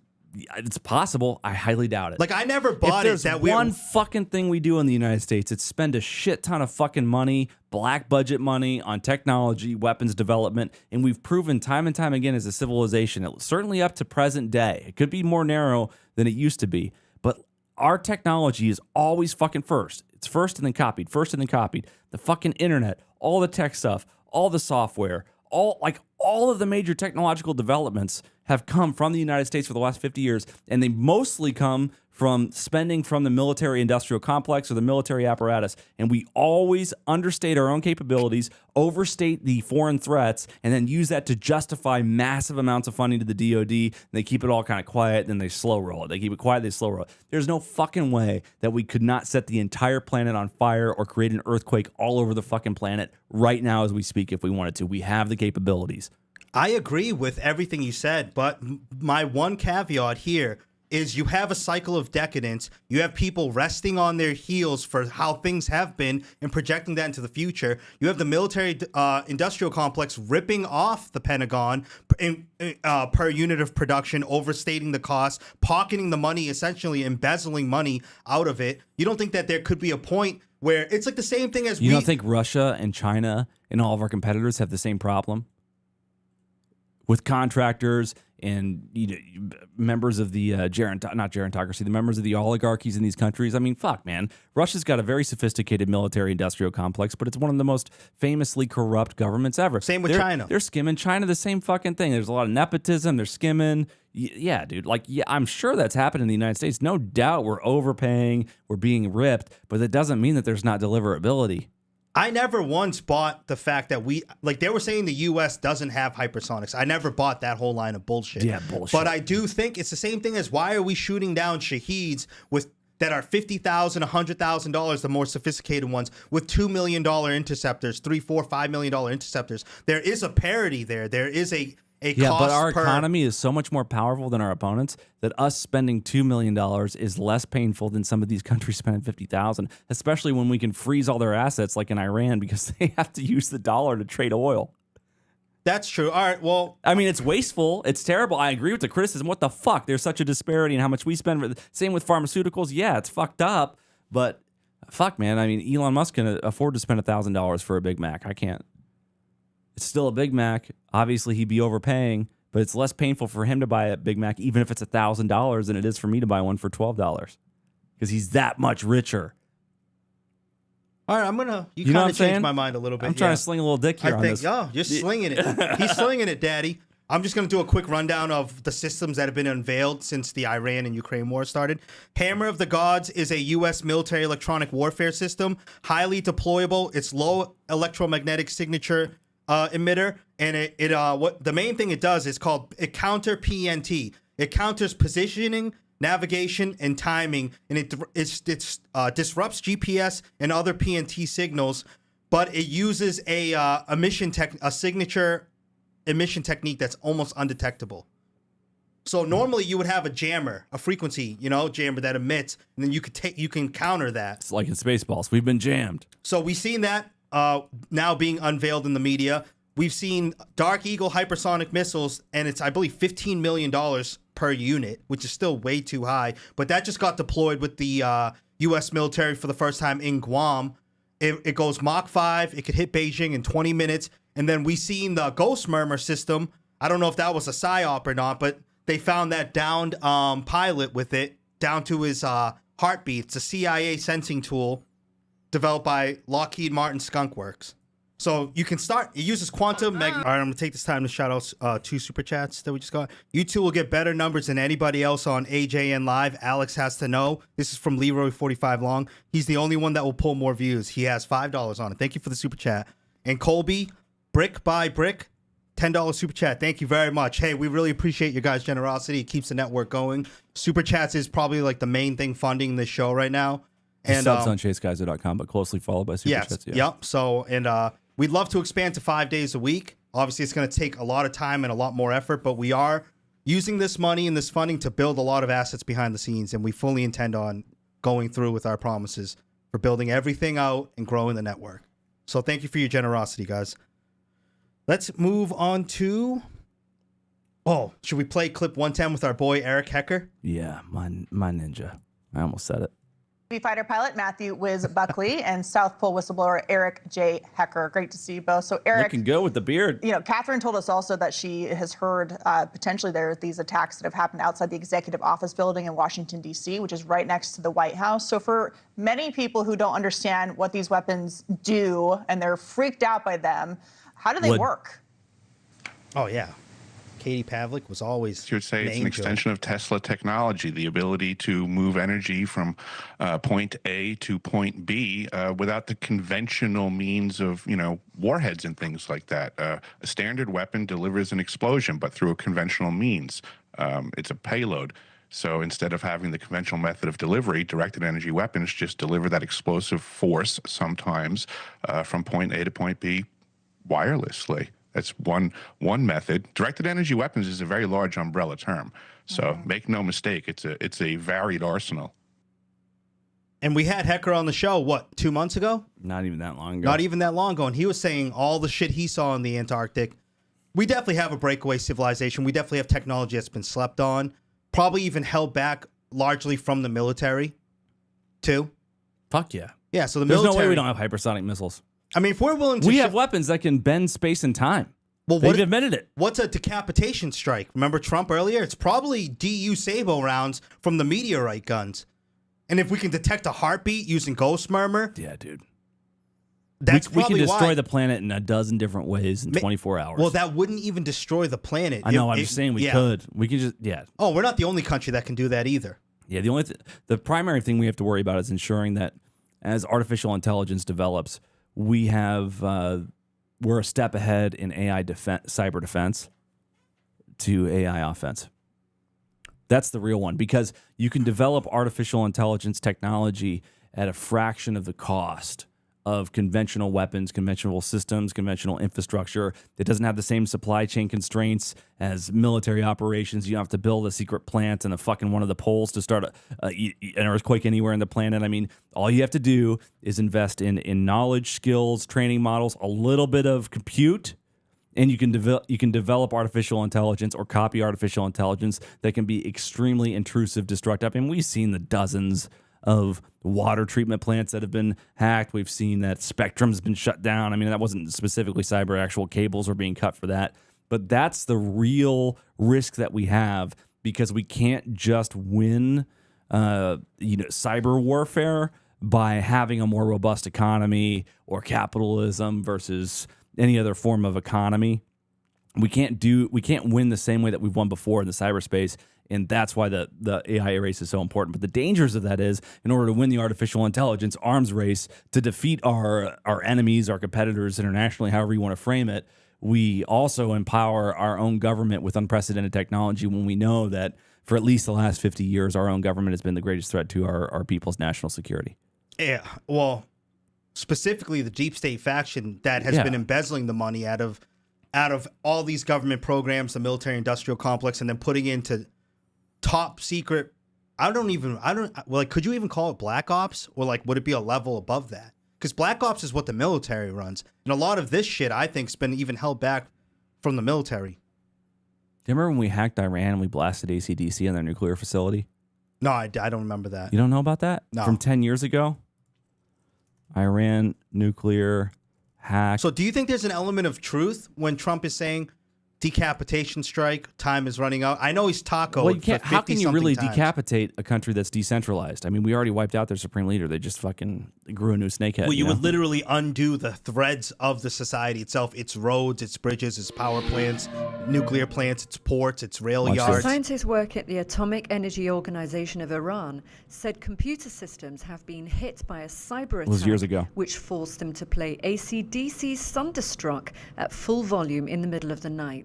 It's possible. I highly doubt it. Like I never bought if there's it that we one fucking thing we do in the United States, it's spend a shit ton of fucking money, black budget money on technology, weapons development, and we've proven time and time again as a civilization, certainly up to present day. It could be more narrow than it used to be, but our technology is always fucking first. It's first and then copied, first and then copied. The fucking internet, all the tech stuff, all the software, all of the major technological developments have come from the United States for the last 50 years, and they mostly come from spending from the military industrial complex or the military apparatus. And we always understate our own capabilities, overstate the foreign threats, and then use that to justify massive amounts of funding to the DoD. And they keep it all kind of quiet, then they slow roll it. They keep it quiet, they slow roll it. There's no fucking way that we could not set the entire planet on fire or create an earthquake all over the fucking planet right now as we speak if we wanted to. We have the capabilities. I agree with everything you said, but my one caveat here is you have a cycle of decadence. You have people resting on their heels for how things have been and projecting that into the future. You have the military industrial complex ripping off the Pentagon per unit of production, overstating the cost, pocketing the money, essentially embezzling money out of it. You don't think that there could be a point where it's like the same thing as you don't think Russia and China and all of our competitors have the same problem with contractors and members of the not gerontocracy, the members of the oligarchies in these countries? I mean, fuck, man. Russia's got a very sophisticated military-industrial complex, but it's one of the most famously corrupt governments ever. Same with China. They're skimming China, the same fucking thing. There's a lot of nepotism. They're skimming. Yeah, dude. Like, yeah, I'm sure that's happened in the United States. No doubt we're overpaying, we're being ripped, but that doesn't mean that there's not deliverability. I never once bought the fact that they were saying the U.S. doesn't have hypersonics. I never bought that whole line of bullshit. Yeah, bullshit. But I do think it's the same thing as why are we shooting down Shaheeds that are $50,000, $100,000, the more sophisticated ones, with $2 million interceptors, $3, $4, $5 million interceptors. There is a parity there. There is a cost but our economy is so much more powerful than our opponents that us spending $2 million is less painful than some of these countries spending $50,000, especially when we can freeze all their assets like in Iran because they have to use the dollar to trade oil. That's true. All right, well... I mean, it's wasteful. It's terrible. I agree with the criticism. What the fuck? There's such a disparity in how much we spend. Same with pharmaceuticals. Yeah, it's fucked up, but fuck, man. I mean, Elon Musk can afford to spend $1,000 for a Big Mac. I can't. It's still a Big Mac. Obviously, he'd be overpaying, but it's less painful for him to buy a Big Mac, even if it's $1,000, than it is for me to buy one for $12, because he's that much richer. All right, you kind of changed my mind a little bit. I'm trying to sling a little dick here on this. Oh, you're slinging it. He's slinging it, Daddy. I'm just going to do a quick rundown of the systems that have been unveiled since the Iran and Ukraine war started. Hammer of the Gods is a U.S. military electronic warfare system, highly deployable. It's low electromagnetic signature emitter, and the main thing it does is it counter PNT. It counters positioning, navigation, and timing, and it disrupts GPS and other PNT signals, but it uses a signature emission technique that's almost undetectable. So normally you would have a jammer, a frequency, jammer that emits, and then you can counter that. It's like in Spaceballs. We've been jammed. So we've seen that now being unveiled in the media. We've seen Dark Eagle hypersonic missiles, and it's, I believe, $15 million per unit, which is still way too high. But that just got deployed with the U.S. military for the first time in Guam. It goes Mach 5. It could hit Beijing in 20 minutes. And then we seen the Ghost Murmur system. I don't know if that was a PSYOP or not, but they found that downed pilot with it down to his heartbeat. It's a CIA sensing tool developed by Lockheed Martin Skunk Works. So you can start. It uses quantum. All right, I'm going to take this time to shout out 2 super chats that we just got. You two will get better numbers than anybody else on AJN Live. Alex has to know. This is from Leroy45 Long. He's the only one that will pull more views. He has $5 on it. Thank you for the super chat. And Colby, brick by brick, $10 super chat. Thank you very much. Hey, we really appreciate your guys' generosity. It keeps the network going. Super chats is probably like the main thing funding this show right now. And subs on chasegeyser.com, but closely followed by super chats. Yeah. Yep. So, and we'd love to expand to 5 days a week. Obviously, it's going to take a lot of time and a lot more effort, but we are using this money and this funding to build a lot of assets behind the scenes, and we fully intend on going through with our promises for building everything out and growing the network. So thank you for your generosity, guys. Let's move on to... Oh, should we play clip 110 with our boy Eric Hecker? Yeah, my ninja. I almost said it. Fighter pilot Matthew Wiz Buckley and South Pole whistleblower Eric J. Hecker. Great to see you both. So Eric, looking good with the beard. Catherine told us also that she has heard potentially there are these attacks that have happened outside the executive office building in Washington, D.C., which is right next to the White House. So for many people who don't understand what these weapons do and they're freaked out by them, how do they work? Oh, yeah. Katie Pavlik was always... You would say it's an extension of Tesla technology, the ability to move energy from point A to point B without the conventional means of, warheads and things like that. A standard weapon delivers an explosion, but through a conventional means. It's a payload. So instead of having the conventional method of delivery, directed energy weapons just deliver that explosive force sometimes from point A to point B wirelessly. That's one method. Directed energy weapons is a very large umbrella term. So make no mistake, it's a varied arsenal. And we had Hecker on the show, what, 2 months ago? Not even that long ago. Not even that long ago. And he was saying all the shit he saw in the Antarctic. We definitely have a breakaway civilization. We definitely have technology that's been slept on. Probably even held back largely from the military, too. Fuck yeah. Yeah, so the There's military... no way we don't have hypersonic missiles. I mean, if we're willing to... We have weapons that can bend space and time. Well, They've admitted it. What's a decapitation strike? Remember Trump earlier? It's probably DU Sabo rounds from the meteorite guns. And if we can detect a heartbeat using ghost murmur... Yeah, dude. That's we can probably destroy why. the planet in a dozen different ways in 24 hours. Well, that wouldn't even destroy the planet. I know. I'm just saying we could. We could just, yeah. Oh, we're not the only country that can do that either. Yeah, the primary thing we have to worry about is ensuring that as artificial intelligence develops, we're a step ahead in AI cyber defense to AI offense. That's the real one, because you can develop artificial intelligence technology at a fraction of the cost of conventional weapons, conventional systems, conventional infrastructure. It doesn't have the same supply chain constraints as military operations. You don't have to build a secret plant in one of the poles to start an earthquake anywhere in the planet. I mean, all you have to do is invest in knowledge, skills, training models, a little bit of compute, and you can develop artificial intelligence or copy artificial intelligence that can be extremely intrusive, destructive. I mean, we've seen the dozens of water treatment plants that have been hacked. We've seen that Spectrum's been shut down. I mean, that wasn't specifically cyber. Actual cables were being cut for that. But that's the real risk that we have, because we can't just win cyber warfare by having a more robust economy or capitalism versus any other form of economy. We can't win the same way that we've won before in the cyberspace. And that's why the AI race is so important. But the dangers of that is, in order to win the artificial intelligence arms race, to defeat our enemies, our competitors internationally, however you want to frame it, we also empower our own government with unprecedented technology when we know that for at least the last 50 years, our own government has been the greatest threat to our people's national security. Yeah, well, specifically the deep state faction that has been embezzling the money out of all these government programs, the military industrial complex, and then putting into top secret. Could you even call it black ops, or would it be a level above that? Because black ops is what the military runs, and a lot of this shit I think's been even held back from the military. Do you remember when we hacked Iran and we blasted AC/DC in their nuclear facility? No, I don't remember that. You don't know about that? No. From 10 years ago? Iran nuclear hack. So do you think there's an element of truth when Trump is saying decapitation strike, time is running out? I know he's tacoed. Well, you can't. How can you really times. decapitate a country that's decentralized? I mean, we already wiped out their supreme leader. They just fucking grew a new snakehead. Well, you would literally undo the threads of the society itself. Its roads, its bridges, its power plants, nuclear plants, its ports, its rail yards. Scientists work at the Atomic Energy Organization of Iran said computer systems have been hit by a cyber attack, years ago, which forced them to play AC/DC Thunderstruck at full volume in the middle of the night.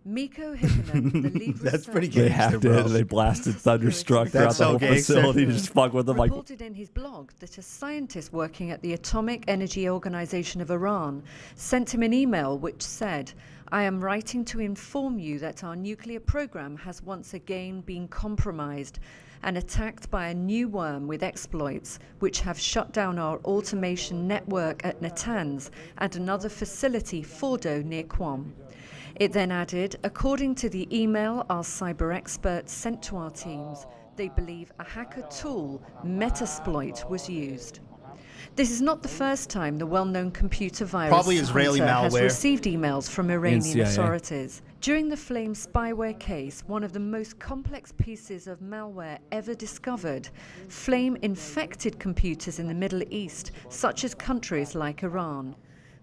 Miko Hickman, the lead That's pretty They hacked it. They blasted Thunderstruck throughout the whole facility to just fuck with them. Reported in his blog that a scientist working at the Atomic Energy Organization of Iran sent him an email which said, "I am writing to inform you that our nuclear program has once again been compromised and attacked by a new worm with exploits which have shut down our automation network at Natanz and another facility, Fordo, near Qom." It then added, according to the email our cyber experts sent to our teams, they believe a hacker tool, Metasploit, was used. This is not the first time the well-known computer virus Probably Israeli Hunter malware. has received emails from Iranian CIA. authorities. During the Flame spyware case, one of the most complex pieces of malware ever discovered, Flame infected computers in the Middle East, such as countries like Iran.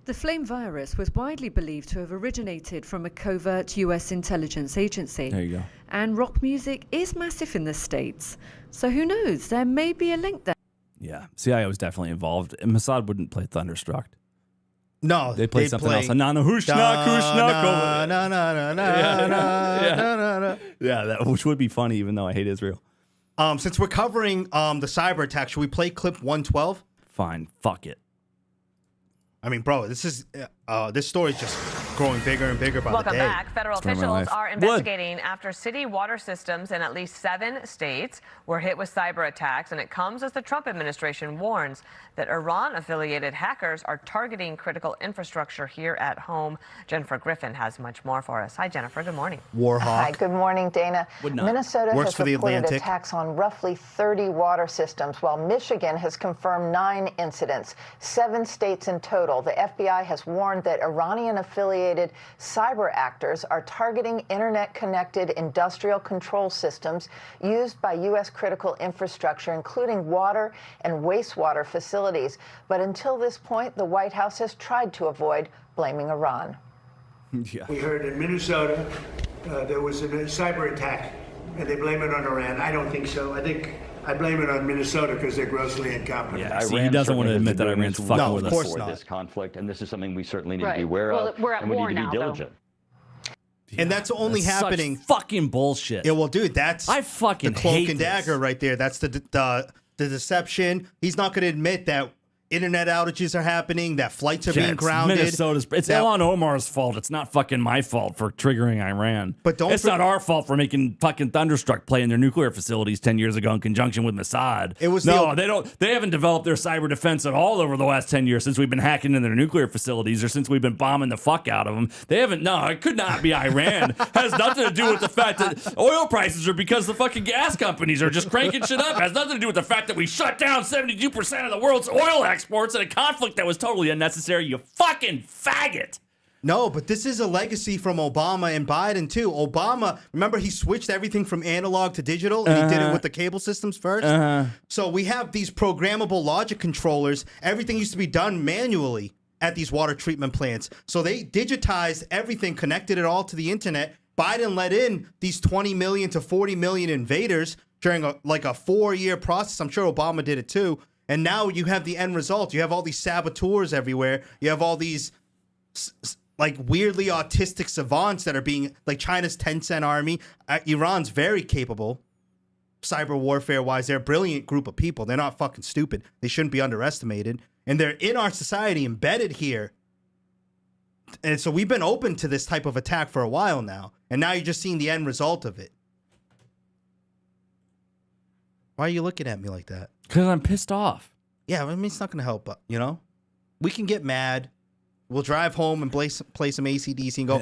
The Flame virus was widely believed to have originated from a covert US intelligence agency. There you go. And rock music is massive in the States. So who knows? There may be a link there. Yeah, CIA was definitely involved. And Mossad wouldn't play Thunderstruck. No, they played something else. Yeah, that which would be funny, even though I hate Israel. Since we're covering the cyber attack, should we play clip 112? Fine, fuck it. I mean, bro, this story is just growing bigger and bigger by Welcome the day. back. Federal officials are investigating after city water systems in at least 7 states were hit with cyber attacks, and it comes as the Trump administration warns that Iran-affiliated hackers are targeting critical infrastructure here at home. Jennifer Griffin has much more for us. Hi, Jennifer. Good morning. Warhawk. Hi, good morning, Dana. Minnesota Works has for the reported Atlantic. attacks on roughly 30 water systems, while Michigan has confirmed 9 incidents, 7 states in total. The FBI has warned that Iranian-affiliated cyber actors are targeting internet-connected industrial control systems used by U.S. critical infrastructure, including water and wastewater facilities. But until this point, the White House has tried to avoid blaming Iran. Yeah. We heard in Minnesota there was a cyber attack, and they blame it on Iran. I don't think so. I blame it on Minnesota because they're grossly incompetent. Yeah, see, he doesn't want to admit that Iran's fucking with us. Of course not. This conflict, and this is something we certainly need to be aware of. We're at and we war need to now, be diligent. And that's only That's happening. Such fucking bullshit. Yeah, well, dude, that's I fucking the cloak hate and this. dagger right there. That's the deception. He's not going to admit that internet outages are happening, that flights are being it's grounded. Minnesota's. It's Ilhan Omar's fault. It's not fucking my fault for triggering Iran. But It's not our fault for making fucking Thunderstruck play in their nuclear facilities 10 years ago in conjunction with Mossad. It was they don't. They haven't developed their cyber defense at all over the last 10 years since we've been hacking into their nuclear facilities or since we've been bombing the fuck out of them. They haven't. No, it could not be Iran. Has nothing to do with the fact that oil prices are because the fucking gas companies are just cranking shit up. Has nothing to do with the fact that we shut down 72% of the world's oil exports in a conflict that was totally unnecessary, you fucking faggot. No, but this is a legacy from Obama and Biden, too. Obama, remember, he switched everything from analog to digital, and he did it with the cable systems first. So we have these programmable logic controllers. Everything used to be done manually at these water treatment plants. So they digitized everything, connected it all to the internet. Biden let in these 20 million to 40 million invaders during a 4-year process. I'm sure Obama did it, too. And now you have the end result. You have all these saboteurs everywhere. You have all these weirdly autistic savants that are being like China's 10-cent army. Iran's very capable cyber warfare wise. They're a brilliant group of people. They're not fucking stupid. They shouldn't be underestimated. And they're in our society, embedded here. And so we've been open to this type of attack for a while now. And now you're just seeing the end result of it. Why are you looking at me like that? Because I'm pissed off. Yeah, I mean, it's not going to help, you know? We can get mad. We'll drive home and play some AC/DC and go,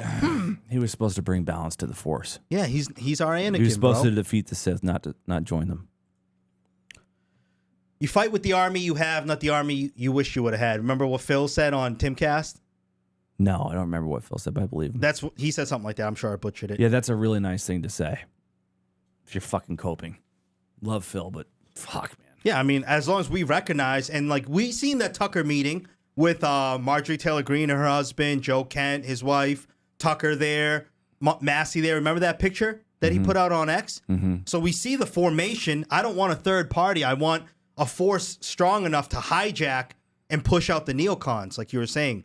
He was supposed to bring balance to the Force. Yeah, he's our Anakin, He was supposed bro. to defeat the Sith, not join them. You fight with the army you have, not the army you wish you would have had. Remember what Phil said on Timcast? No, I don't remember what Phil said, but I believe him. He said something like that. I'm sure I butchered it. Yeah, that's a really nice thing to say. If you're fucking coping. Love Phil, but fuck, man. Yeah, I mean, as long as we recognize, and we seen that Tucker meeting with Marjorie Taylor Greene and her husband, Joe Kent, his wife, Tucker there, Massey there. Remember that picture that he put out on X? So we see the formation. I don't want a third party. I want a force strong enough to hijack and push out the neocons, like you were saying.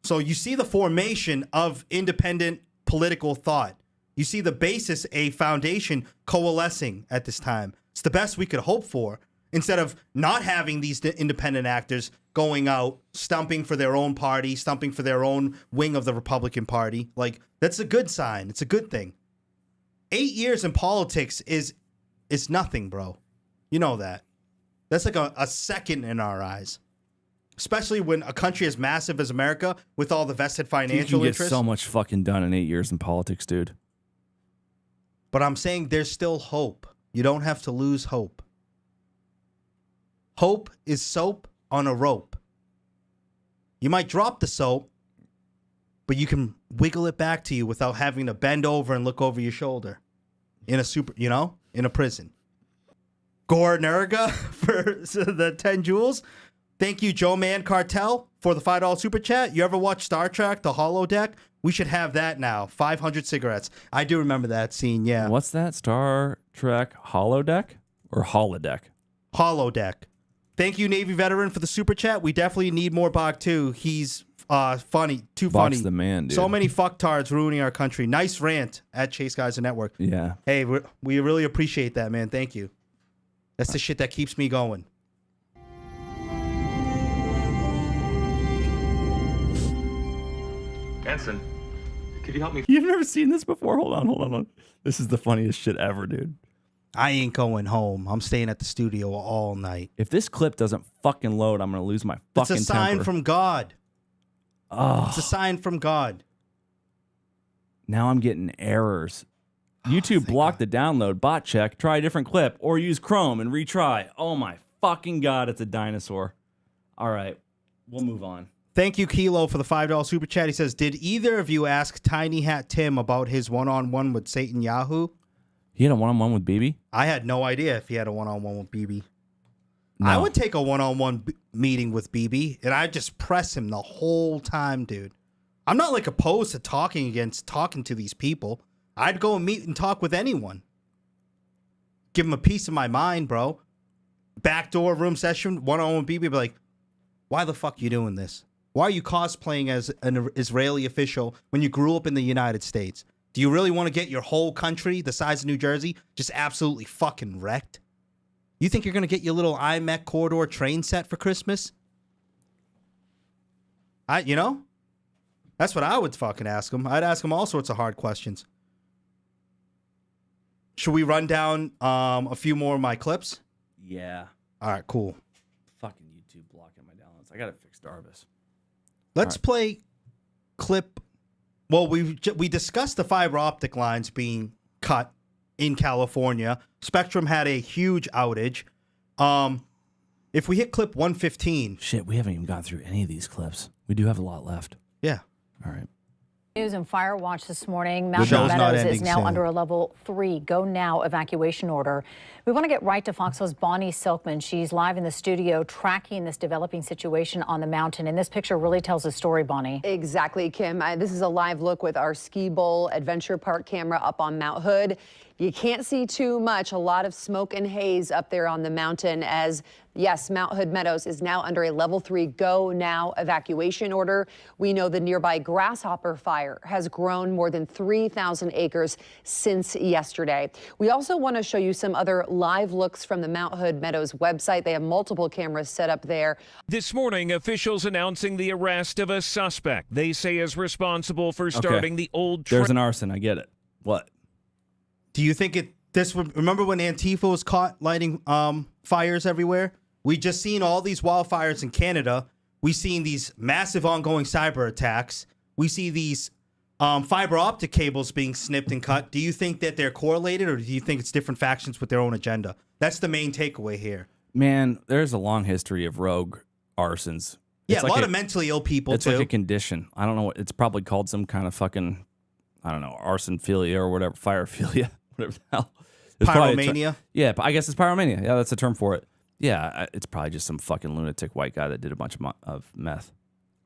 So you see the formation of independent political thought. You see the basis, a foundation coalescing at this time. It's the best we could hope for, instead of not having these independent actors going out, stumping for their own party, stumping for their own wing of the Republican Party. Like, that's a good sign. It's a good thing. 8 years in politics is nothing, bro. You know that. That's like a second in our eyes. Especially when a country as massive as America, with all the vested financial You can get interests. so much fucking done in 8 years in politics, dude. But I'm saying there's still hope. You don't have to lose hope. Hope is soap on a rope. You might drop the soap, but you can wiggle it back to you without having to bend over and look over your shoulder in a prison. Gore Nurga for the 10 jewels. Thank you, Joe Man Cartel, for the $5 super chat. You ever watch Star Trek, the holodeck? We should have that now. 500 cigarettes. I do remember that scene, yeah. What's that? Star Trek holodeck or holodeck? Holodeck. Thank you, Navy veteran, for the super chat. We definitely need more Bach, too. He's funny. Too Bach's funny. the man, dude. So many fucktards ruining our country. Nice rant at Chase Geiser Network. Yeah. Hey, we really appreciate that, man. Thank you. That's the shit that keeps me going. Hansen, could you help me? You've never seen this before? Hold on. This is the funniest shit ever, dude. I ain't going home. I'm staying at the studio all night. If this clip doesn't fucking load, I'm going to lose my fucking temper. It's a sign from God. Oh. It's a sign from God. Now I'm getting errors. YouTube blocked the download, bot check, try a different clip, or use Chrome and retry. Oh my fucking God, it's a dinosaur. All right, we'll move on. Thank you, Kilo, for the $5 super chat. He says, did either of you ask Tiny Hat Tim about his one-on-one with Satan Yahoo? He had a one-on-one with BB? I had no idea if he had a one-on-one with BB. No. I would take a one-on-one meeting with BB, and I'd just press him the whole time, dude. I'm not like opposed to talking to these people. I'd go and meet and talk with anyone. Give him a piece of my mind, bro. Backdoor room session, one-on-one BB, be like, why the fuck you doing this? Why are you cosplaying as an Israeli official when you grew up in the United States? Do you really want to get your whole country, the size of New Jersey, just absolutely fucking wrecked? You think you're going to get your little IMEC corridor train set for Christmas? That's what I would fucking ask him. I'd ask him all sorts of hard questions. Should we run down a few more of my clips? Yeah. All right, cool. Fucking YouTube blocking my downloads. I got to fix Darvis. Let's play clip. Well, we discussed the fiber optic lines being cut in California. Spectrum had a huge outage. If we hit clip 115. Shit, we haven't even gone through any of these clips. We do have a lot left. Yeah. All right. News and fire watch this morning. Mountain Meadows is now under a level 3 go now evacuation order. We want to get right to Fox News' Bonnie Silkman. She's live in the studio tracking this developing situation on the mountain. And this picture really tells a story, Bonnie. Exactly, Kim. This is a live look with our Ski Bowl Adventure Park camera up on Mount Hood. You can't see too much. A lot of smoke and haze up there on the mountain as, yes, Mount Hood Meadows is now under a level 3 go now evacuation order. We know the nearby Grasshopper fire has grown more than 3,000 acres since yesterday. We also want to show you some other live looks from the Mount Hood Meadows website. They have multiple cameras set up there. This morning, officials announcing the arrest of a suspect they say is responsible for starting the old... There's an arson. I get it. What? Do you think remember when Antifa was caught lighting fires everywhere? We just seen all these wildfires in Canada. We seen these massive ongoing cyber attacks. We see these fiber optic cables being snipped and cut. Do you think that they're correlated, or do you think it's different factions with their own agenda? That's the main takeaway here. Man, there's a long history of rogue arsons. Yeah, a lot of mentally ill people, it's too. It's like a condition. I don't know. It's probably called some kind of fucking, I don't know, arsonphilia or whatever, firephilia, whatever the hell. Pyromania? Yeah, I guess it's pyromania. Yeah, that's a term for it. Yeah, it's probably just some fucking lunatic white guy that did a bunch of meth.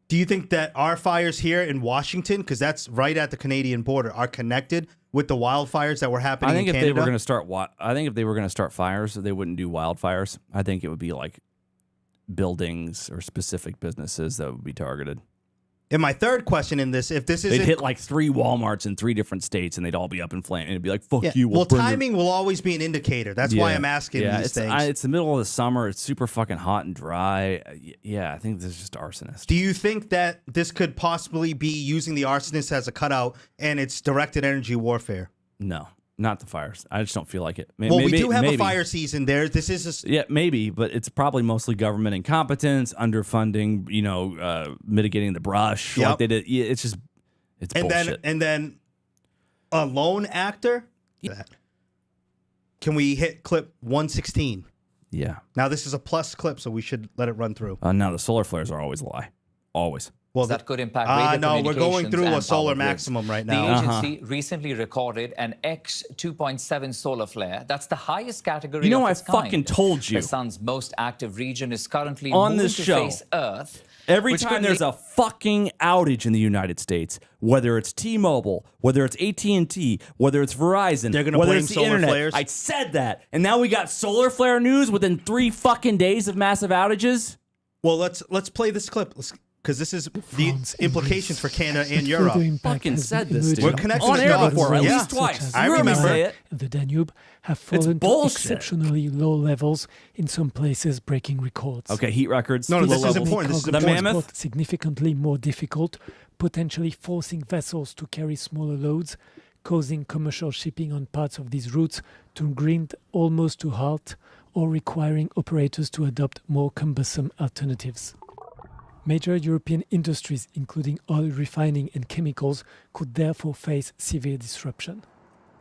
Do you think that our fires here in Washington, because that's right at the Canadian border, are connected with the wildfires that were happening in Canada? I think if they were going to start fires, they wouldn't do wildfires. I think it would be like buildings or specific businesses that would be targeted. And my third question in this, if this is... They'd hit like 3 Walmarts in 3 different states and they'd all be up in flames. And it'd be like, fuck you. Well, timing will always be an indicator. That's why I'm asking these things. It's the middle of the summer. It's super fucking hot and dry. Yeah, I think this is just arsonists. Do you think that this could possibly be using the arsonist as a cutout and it's directed energy warfare? No. Not the fires. I just don't feel like it. Well, we do have a fire season there. This is yeah, maybe, but it's probably mostly government incompetence, underfunding, mitigating the brush. Yep. Like they did. Yeah, it's bullshit. And then a lone actor. Yeah. Can we hit clip 116? Yeah. Now this is a plus clip, so we should let it run through. No, the solar flares are always a lie. Always. Well, that could impact radio no, we're going through a solar maximum right now. The agency recently recorded an X 2.7 solar flare. That's the highest category. You know, of I its kind. fucking told you. The sun's most active region is currently on moving this to show. face Earth. Every time there's a fucking outage in the United States, whether it's T-Mobile, whether it's AT&T, whether it's Verizon, they're gonna whether blame it's the solar internet, flares. I said that, and now we got solar flare news within 3 fucking days of massive outages. Well, let's play this clip. because this is the implications for Canada and Europe. Fucking said this, dude. We're connected on air to before, at yeah. least twice. I remember. The Danube have fallen to exceptionally low levels, in some places breaking records. Okay, heat records. No, this is important. This is the Mammoth. Significantly more difficult, potentially forcing vessels to carry smaller loads, causing commercial shipping on parts of these routes to grind almost to halt, or requiring operators to adopt more cumbersome alternatives. Major European industries, including oil refining and chemicals, could therefore face severe disruption.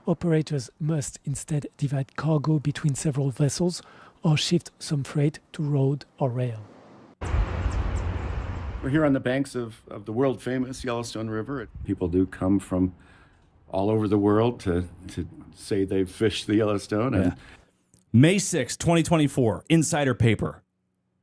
Operators must instead divide cargo between several vessels or shift some freight to road or rail. We're here on the banks of the world-famous Yellowstone River. People do come from all over the world to say they've fished the Yellowstone. And May 6, 2024, Insider Paper.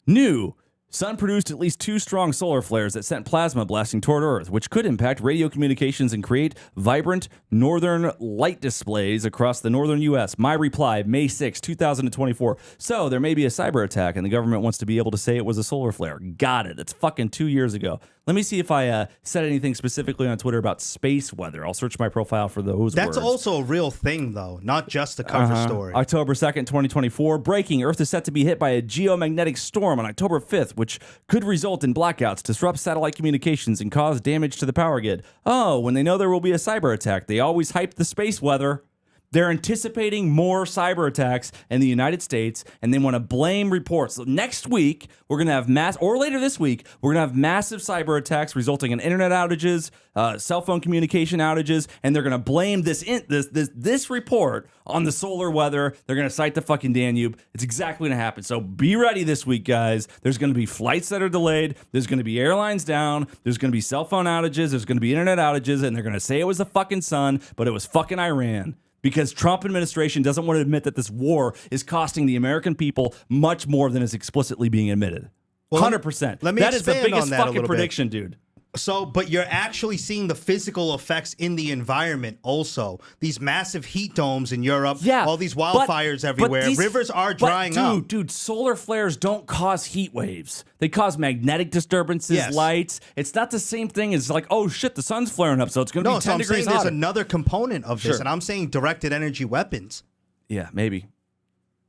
New. Sun produced at least 2 strong solar flares that sent plasma blasting toward Earth, which could impact radio communications and create vibrant northern light displays across the northern U.S. My reply, May 6, 2024. So there may be a cyber attack, and the government wants to be able to say it was a solar flare. Got it. It's fucking 2 years ago. Let me see if I said anything specifically on Twitter about space weather. I'll search my profile for those That's words. also a real thing, though, not just a cover story. October 2nd, 2024. Breaking. Earth is set to be hit by a geomagnetic storm on October 5th, which could result in blackouts, disrupt satellite communications, and cause damage to the power grid. Oh, when they know there will be a cyber attack, they always hype the space weather. They're anticipating more cyber attacks in the United States, and they want to blame reports. So next week, we're going to have or later this week, we're going to have massive cyber attacks resulting in internet outages, cell phone communication outages, and they're going to blame this report on the solar weather. They're going to cite the fucking Danube. It's exactly going to happen. So be ready this week, guys. There's going to be flights that are delayed. There's going to be airlines down. There's going to be cell phone outages. There's going to be internet outages, and they're going to say it was the fucking sun, but it was fucking Iran. Because Trump administration doesn't want to admit that this war is costing the American people much more than is explicitly being admitted. 100%. Let me that is the expand biggest on that a fucking little prediction, bit. dude. So, but you're actually seeing the physical effects in the environment also. These massive heat domes in Europe, all these wildfires everywhere. Rivers are drying up. Dude, solar flares don't cause heat waves. They cause magnetic disturbances, lights. It's not the same thing as like, oh shit, the sun's flaring up, so it's going to be 10 degrees saying hotter. There's another component of this, and I'm saying directed energy weapons. Yeah, maybe.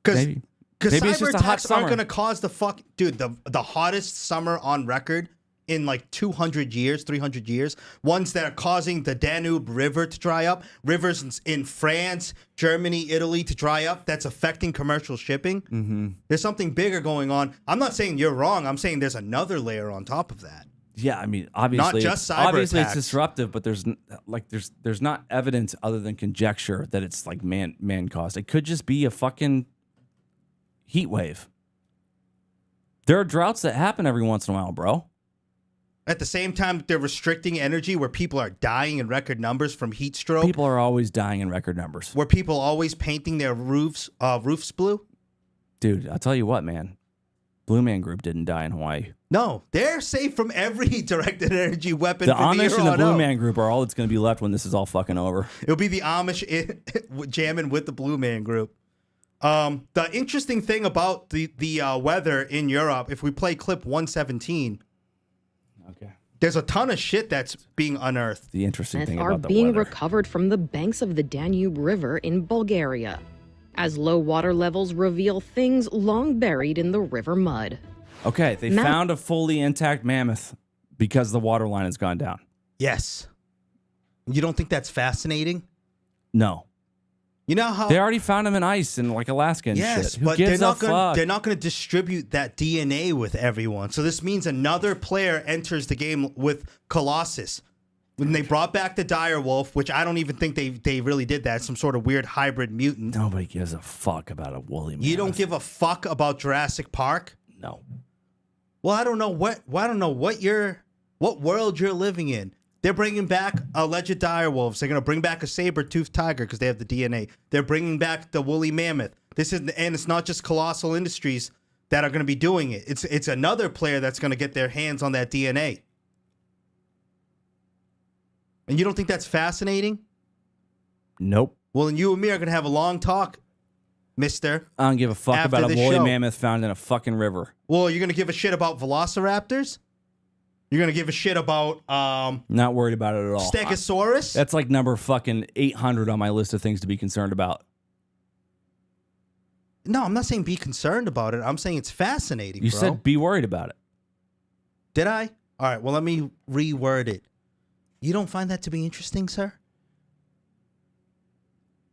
Because maybe it's just a hot cyber attacks summer. aren't going to cause the hottest summer on record in like 200 years, 300 years, ones that are causing the Danube River to dry up, rivers in France, Germany, Italy to dry up, that's affecting commercial shipping. Mm-hmm. There's something bigger going on. I'm not saying you're wrong. I'm saying there's another layer on top of that. Yeah, I mean, obviously, not just cyber obviously attacks. it's disruptive, but there's not evidence other than conjecture that it's like man caused. It could just be a fucking heat wave. There are droughts that happen every once in a while, bro. At the same time, they're restricting energy where people are dying in record numbers from heat stroke. People are always dying in record numbers. Where people always painting their roofs blue. Dude, I'll tell you what, man. Blue Man Group didn't die in Hawaii. No, they're safe from every directed energy weapon. The Amish and the Blue Man Group are all that's going to be left when this is all fucking over. It'll be the Amish jamming with the Blue Man Group. The interesting thing about the weather in Europe, if we play clip 117, there's a ton of shit that's being unearthed. The interesting thing are about the being weather. recovered from the banks of the Danube River in Bulgaria, as low water levels reveal things long buried in the river mud. Okay, they found a fully intact mammoth because the water line has gone down. Yes. You don't think that's fascinating? No. You know how they already found them in ice in like Alaska and shit. Who but gives they're a fuck? They're not going to distribute that DNA with everyone. So this means another player enters the game with Colossus. When they brought back the dire wolf, which I don't even think they really did that, some sort of weird hybrid mutant. Nobody gives a fuck about a woolly mammoth. You don't give a fuck about Jurassic Park? No. Well, I don't know what world you're living in. They're bringing back alleged dire wolves. They're going to bring back a saber-toothed tiger because they have the DNA. They're bringing back the woolly mammoth. And it's not just Colossal Industries that are going to be doing it. It's another player that's going to get their hands on that DNA. And you don't think that's fascinating? Nope. Well, then you and me are going to have a long talk, mister. I don't give a fuck after about a this woolly show. mammoth found in a fucking river. Well, you're going to give a shit about velociraptors? You're going to give a shit about... Not worried about it at all. Stegosaurus? That's like number fucking 800 on my list of things to be concerned about. No, I'm not saying be concerned about it. I'm saying it's fascinating, You bro. said be worried about it. Did I? All right, well, let me reword it. You don't find that to be interesting, sir?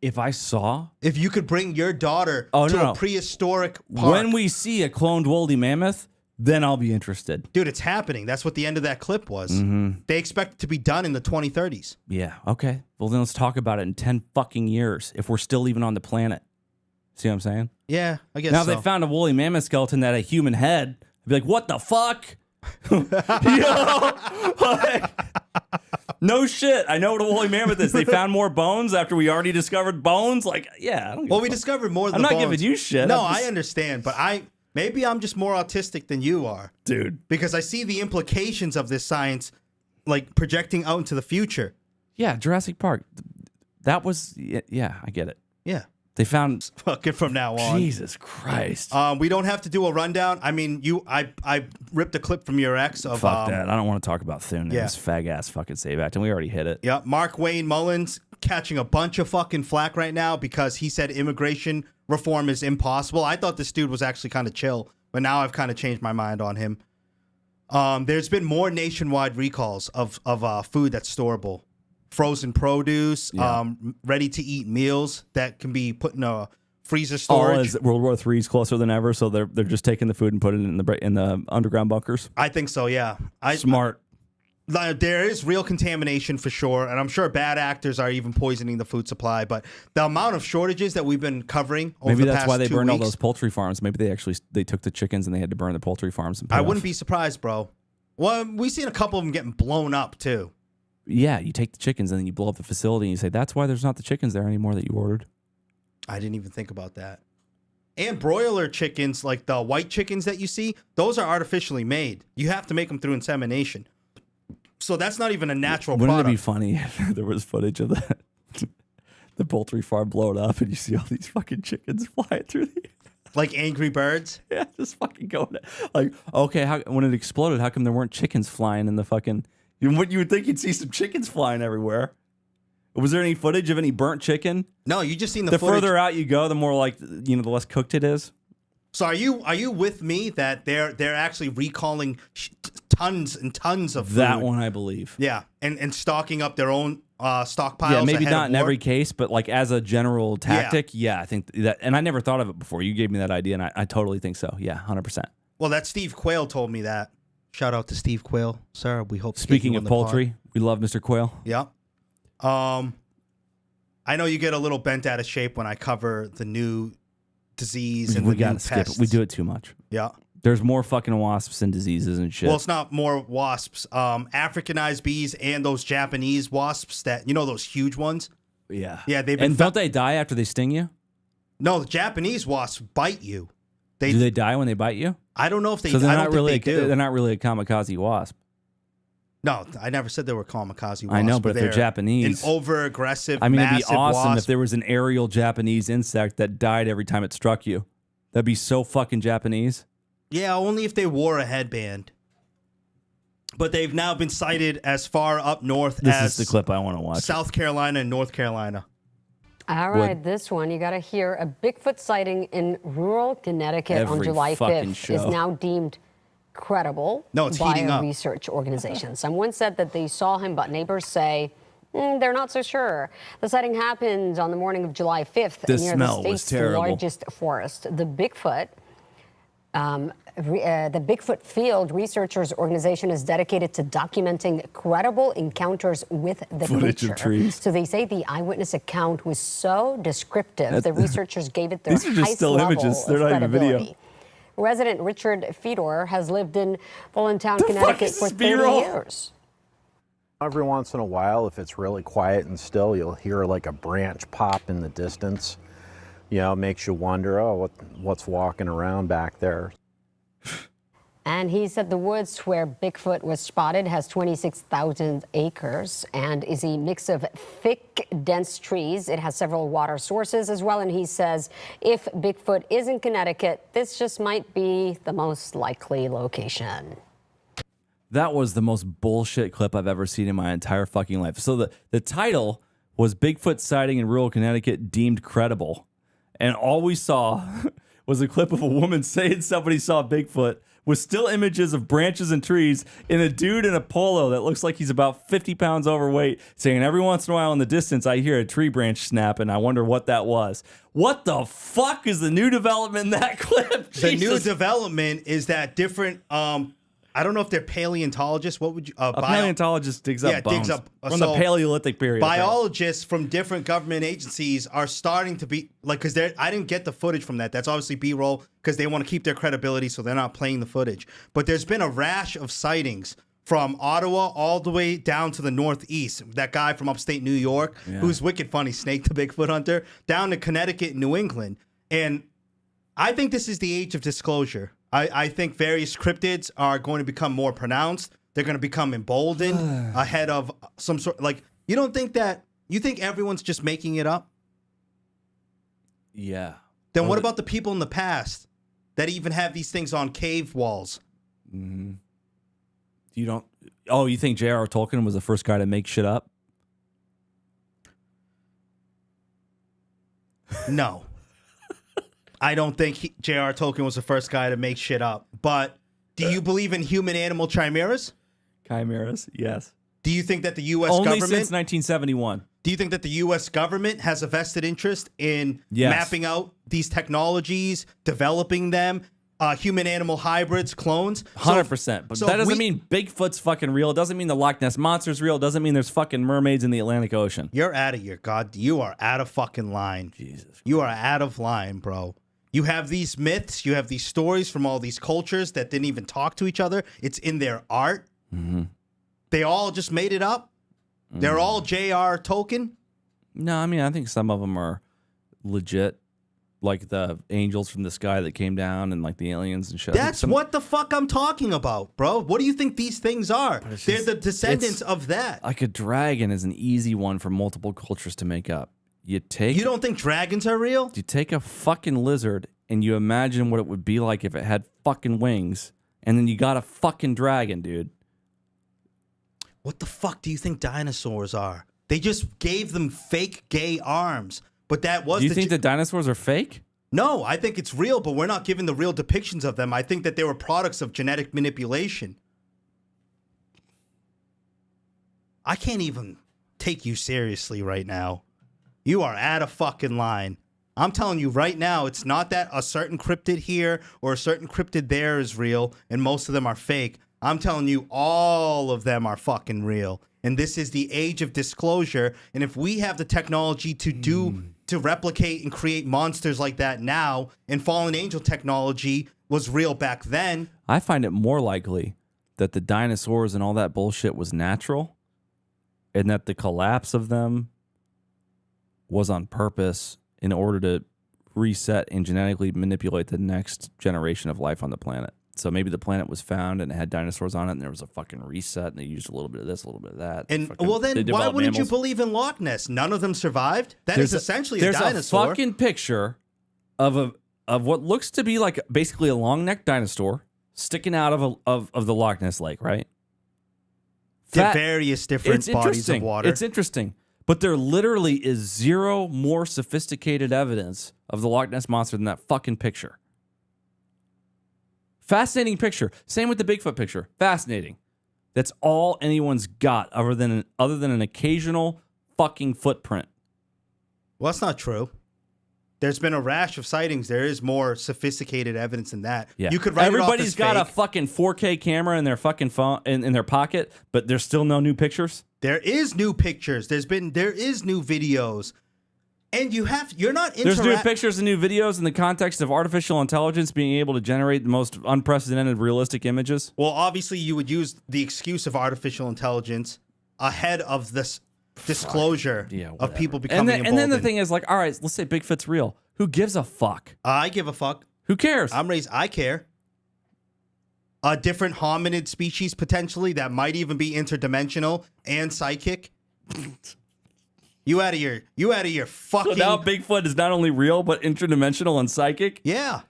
If I saw... If you could bring your daughter to a prehistoric park. When we see a cloned woolly mammoth, then I'll be interested. Dude, it's happening. That's what the end of that clip was. Mm-hmm. They expect it to be done in the 2030s. Yeah, okay. Well, then let's talk about it in 10 fucking years, if we're still even on the planet. See what I'm saying? Yeah, I guess now, so. if they found a woolly mammoth skeleton that had a human head, I'd be like, what the fuck? Like, no shit. I know what a woolly mammoth is. They found more bones after we already discovered bones. Like, yeah. I don't give we discovered more than I'm the not bones. giving you shit. No, I'm just... I understand, but maybe I'm just more autistic than you are. Dude. Because I see the implications of this science, like, projecting out into the future. Yeah, Jurassic Park. That was, yeah, I get it. Yeah. They found... Fucking from now on. Jesus Christ. We don't have to do a rundown. I mean, I ripped a clip from your ex of... Fuck that. I don't want to talk about Thune and yeah. his fag-ass fucking save act, and we already hit it. Yeah, Mark Wayne Mullins catching a bunch of fucking flack right now because he said immigration reform is impossible. I thought this dude was actually kind of chill, but now I've kind of changed my mind on him. There's been more nationwide recalls of food that's storable. Frozen produce, ready-to-eat meals that can be put in a freezer storage. World War III is closer than ever, so they're just taking the food and putting it in the underground bunkers? I think so, yeah. Smart. There is real contamination for sure, and I'm sure bad actors are even poisoning the food supply, but the amount of shortages that we've been covering over Maybe the that's past why they 2 burned all weeks, those poultry farms. Maybe they took the chickens and they had to burn the poultry farms. And I wouldn't be surprised, bro. Well, we've seen a couple of them getting blown up, too. Yeah, you take the chickens and then you blow up the facility and you say, that's why there's not the chickens there anymore that you ordered. I didn't even think about that. And broiler chickens, like the white chickens that you see, those are artificially made. You have to make them through insemination. So that's not even a natural Wouldn't product. it be funny if there was footage of that? The poultry farm blown up and you see all these fucking chickens flying through the air. Like Angry Birds? Yeah, just fucking going. Like, okay, when it exploded, how come there weren't chickens flying in the fucking... You would think you'd see some chickens flying everywhere. Was there any footage of any burnt chicken? No, you just seen the footage. footage. Further out you go, the more like, the less cooked it is. So are you with me that they're actually recalling tons and tons of food? That one I believe. Yeah, and stocking up their own stockpiles. Yeah, maybe ahead not of in war? every case, but like as a general tactic, yeah, I think that. And I never thought of it before. You gave me that idea, and I totally think so. Yeah, 100%. Well, that Steve Quayle told me that. Shout out to Steve Quayle, sir. We hope. Speaking of poultry, we love Mr. Quayle. Yeah. I know you get a little bent out of shape when I cover the new disease and we the new gotta skip pests. it. We do it too much. Yeah. There's more fucking wasps and diseases and shit. Well, it's not more wasps. Africanized bees and those Japanese wasps that, those huge ones. Yeah. Yeah, they've been. And don't they die after they sting you? No, the Japanese wasps bite you. Do they die when they bite you? I don't know if they. So they're I not don't really. think they do. They're not really a kamikaze wasp. No, I never said they were kamikaze wasps. I know, but if they're Japanese, an over-aggressive, I mean, it'd be massive awesome wasp. if there was an aerial Japanese insect that died every time it struck you. That'd be so fucking Japanese. Yeah, only if they wore a headband. But they've now been cited as far up north This as is the clip I want to watch. South Carolina and North Carolina. All right, this one, you got to hear. A Bigfoot sighting in rural Connecticut on July 5th is now deemed credible by a research organization. Someone said that they saw him, but neighbors say they're not so sure. The sighting happened on the morning of July 5th near the state's largest forest. The Bigfoot Field Researchers Organization is dedicated to documenting credible encounters with the creature. So they say the eyewitness account was so descriptive, the researchers gave it their highest level of credibility. Resident Richard Fedor has lived in Voluntown, Connecticut for 30 years. Every once in a while, if it's really quiet and still, you'll hear like a branch pop in the distance. It makes you wonder, what's walking around back there? And he said the woods where Bigfoot was spotted has 26,000 acres and is a mix of thick, dense trees. It has several water sources as well. And he says if Bigfoot is in Connecticut, this just might be the most likely location. That was the most bullshit clip I've ever seen in my entire fucking life. So the title was Bigfoot sighting in rural Connecticut deemed credible. And all we saw was a clip of a woman saying somebody saw Bigfoot with still images of branches and trees and a dude in a polo that looks like he's about 50 pounds overweight saying every once in a while in the distance I hear a tree branch snap and I wonder what that was. What the fuck is the new development in that clip? The new development is that different I don't know if they're paleontologists. What would you? A paleontologist digs up bones from the Paleolithic period. Biologists from different government agencies are starting to be like, because I didn't get the footage from that. That's obviously B-roll because they want to keep their credibility, so they're not playing the footage. But there's been a rash of sightings from Ottawa all the way down to the Northeast. That guy from upstate New York, who's wicked funny, Snake the Bigfoot Hunter, down to Connecticut and New England. And I think this is the age of disclosure. I think various cryptids are going to become more pronounced. They're going to become emboldened ahead of some sort. Like, you don't think that, you think everyone's just making it up? Yeah. Then what about the people in the past that even have these things on cave walls? Mm-hmm. You think J.R.R. Tolkien was the first guy to make shit up? No. I don't think J.R.R. Tolkien was the first guy to make shit up. But do you believe in human-animal chimeras? Chimeras, yes. Do you think that the U.S. government... Only since 1971. Do you think that the U.S. government has a vested interest in mapping out these technologies, developing them, human-animal hybrids, clones? 100%. But that doesn't mean Bigfoot's fucking real. It doesn't mean the Loch Ness Monster's real. It doesn't mean there's fucking mermaids in the Atlantic Ocean. You're out of your god. You are out of fucking line. Jesus. You are out of line, bro. You have these myths, you have these stories from all these cultures that didn't even talk to each other. It's in their art. Mm-hmm. They all just made it up. They're all J.R. Tolkien. No, I mean, I think some of them are legit, like the angels from the sky that came down and like the aliens and shit. That's what the fuck I'm talking about, bro. What do you think these things are? They're the descendants of that. Like a dragon is an easy one for multiple cultures to make up. You don't think dragons are real? You take a fucking lizard and you imagine what it would be like if it had fucking wings, and then you got a fucking dragon, dude. What the fuck do you think dinosaurs are? They just gave them fake gay arms. But that was... Do you think the dinosaurs are fake? No, I think it's real, but we're not given the real depictions of them. I think that they were products of genetic manipulation. I can't even take you seriously right now. You are out of fucking line. I'm telling you right now, it's not that a certain cryptid here or a certain cryptid there is real and most of them are fake. I'm telling you all of them are fucking real. And this is the age of disclosure. And if we have the technology to replicate and create monsters like that now, and fallen angel technology was real back then. I find it more likely that the dinosaurs and all that bullshit was natural, and that the collapse of them was on purpose in order to reset and genetically manipulate the next generation of life on the planet. So maybe the planet was found and it had dinosaurs on it, and there was a fucking reset, and they used a little bit of this, a little bit of that. And well, then why wouldn't you believe in Loch Ness? None of them survived. There's essentially a dinosaur. There's a fucking picture of what looks to be like basically a long necked dinosaur sticking out of the Loch Ness lake, right? Various different bodies of water. It's interesting. But there literally is zero more sophisticated evidence of the Loch Ness Monster than that fucking picture. Fascinating picture. Same with the Bigfoot picture. Fascinating. That's all anyone's got other than an occasional fucking footprint. Well, that's not true. There's been a rash of sightings. There is more sophisticated evidence than that. Yeah. You could write Everybody's it off as got fake. a fucking 4K camera in their fucking phone in their pocket, but there's still no new pictures. There is new pictures. There is new videos. And you're not There's new pictures and new videos in the context of artificial intelligence being able to generate the most unprecedented realistic images. Well, obviously you would use the excuse of artificial intelligence ahead of this disclosure of people becoming emboldened. And then the thing is, like, all right, let's say Bigfoot's real. Who gives a fuck? I give a fuck. Who cares? I care. A different hominid species potentially that might even be interdimensional and psychic. You out of your fucking... So now Bigfoot is not only real, but interdimensional and psychic? Yeah.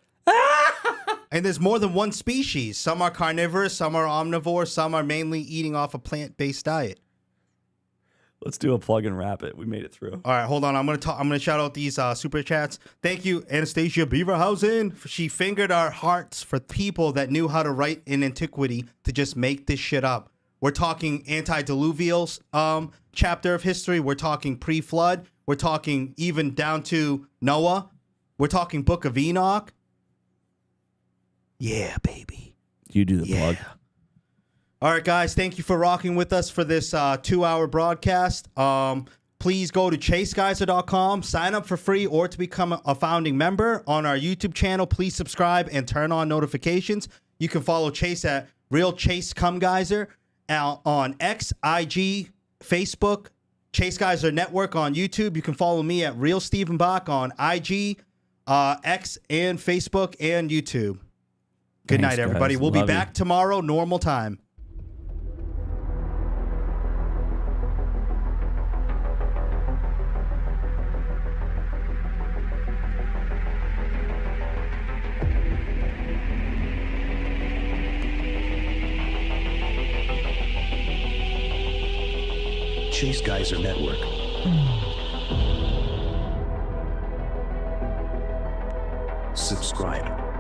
And there's more than one species. Some are carnivorous, some are omnivores, some are mainly eating off a plant-based diet. Let's do a plug and wrap it. We made it through. All right, hold on. I'm gonna shout out these super chats. Thank you, Anastasia Beaverhausen. She fingered our hearts for people that knew how to write in antiquity to just make this shit up. We're talking antediluvial chapter of history. We're talking pre-flood. We're talking even down to Noah. We're talking Book of Enoch. Yeah, baby. You do the plug. All right, guys. Thank you for rocking with us for this 2-hour broadcast. Please go to chasegeyser.com, sign up for free or to become a founding member on our YouTube channel. Please subscribe and turn on notifications. You can follow Chase at Real Chase Cum Geyser on X, IG, Facebook, Chase Geyser Network on YouTube. You can follow me at Real Steven Bak on IG, X, and Facebook and YouTube. Good night, everybody. We'll be back tomorrow, normal time. Chase Geyser Network. Subscribe.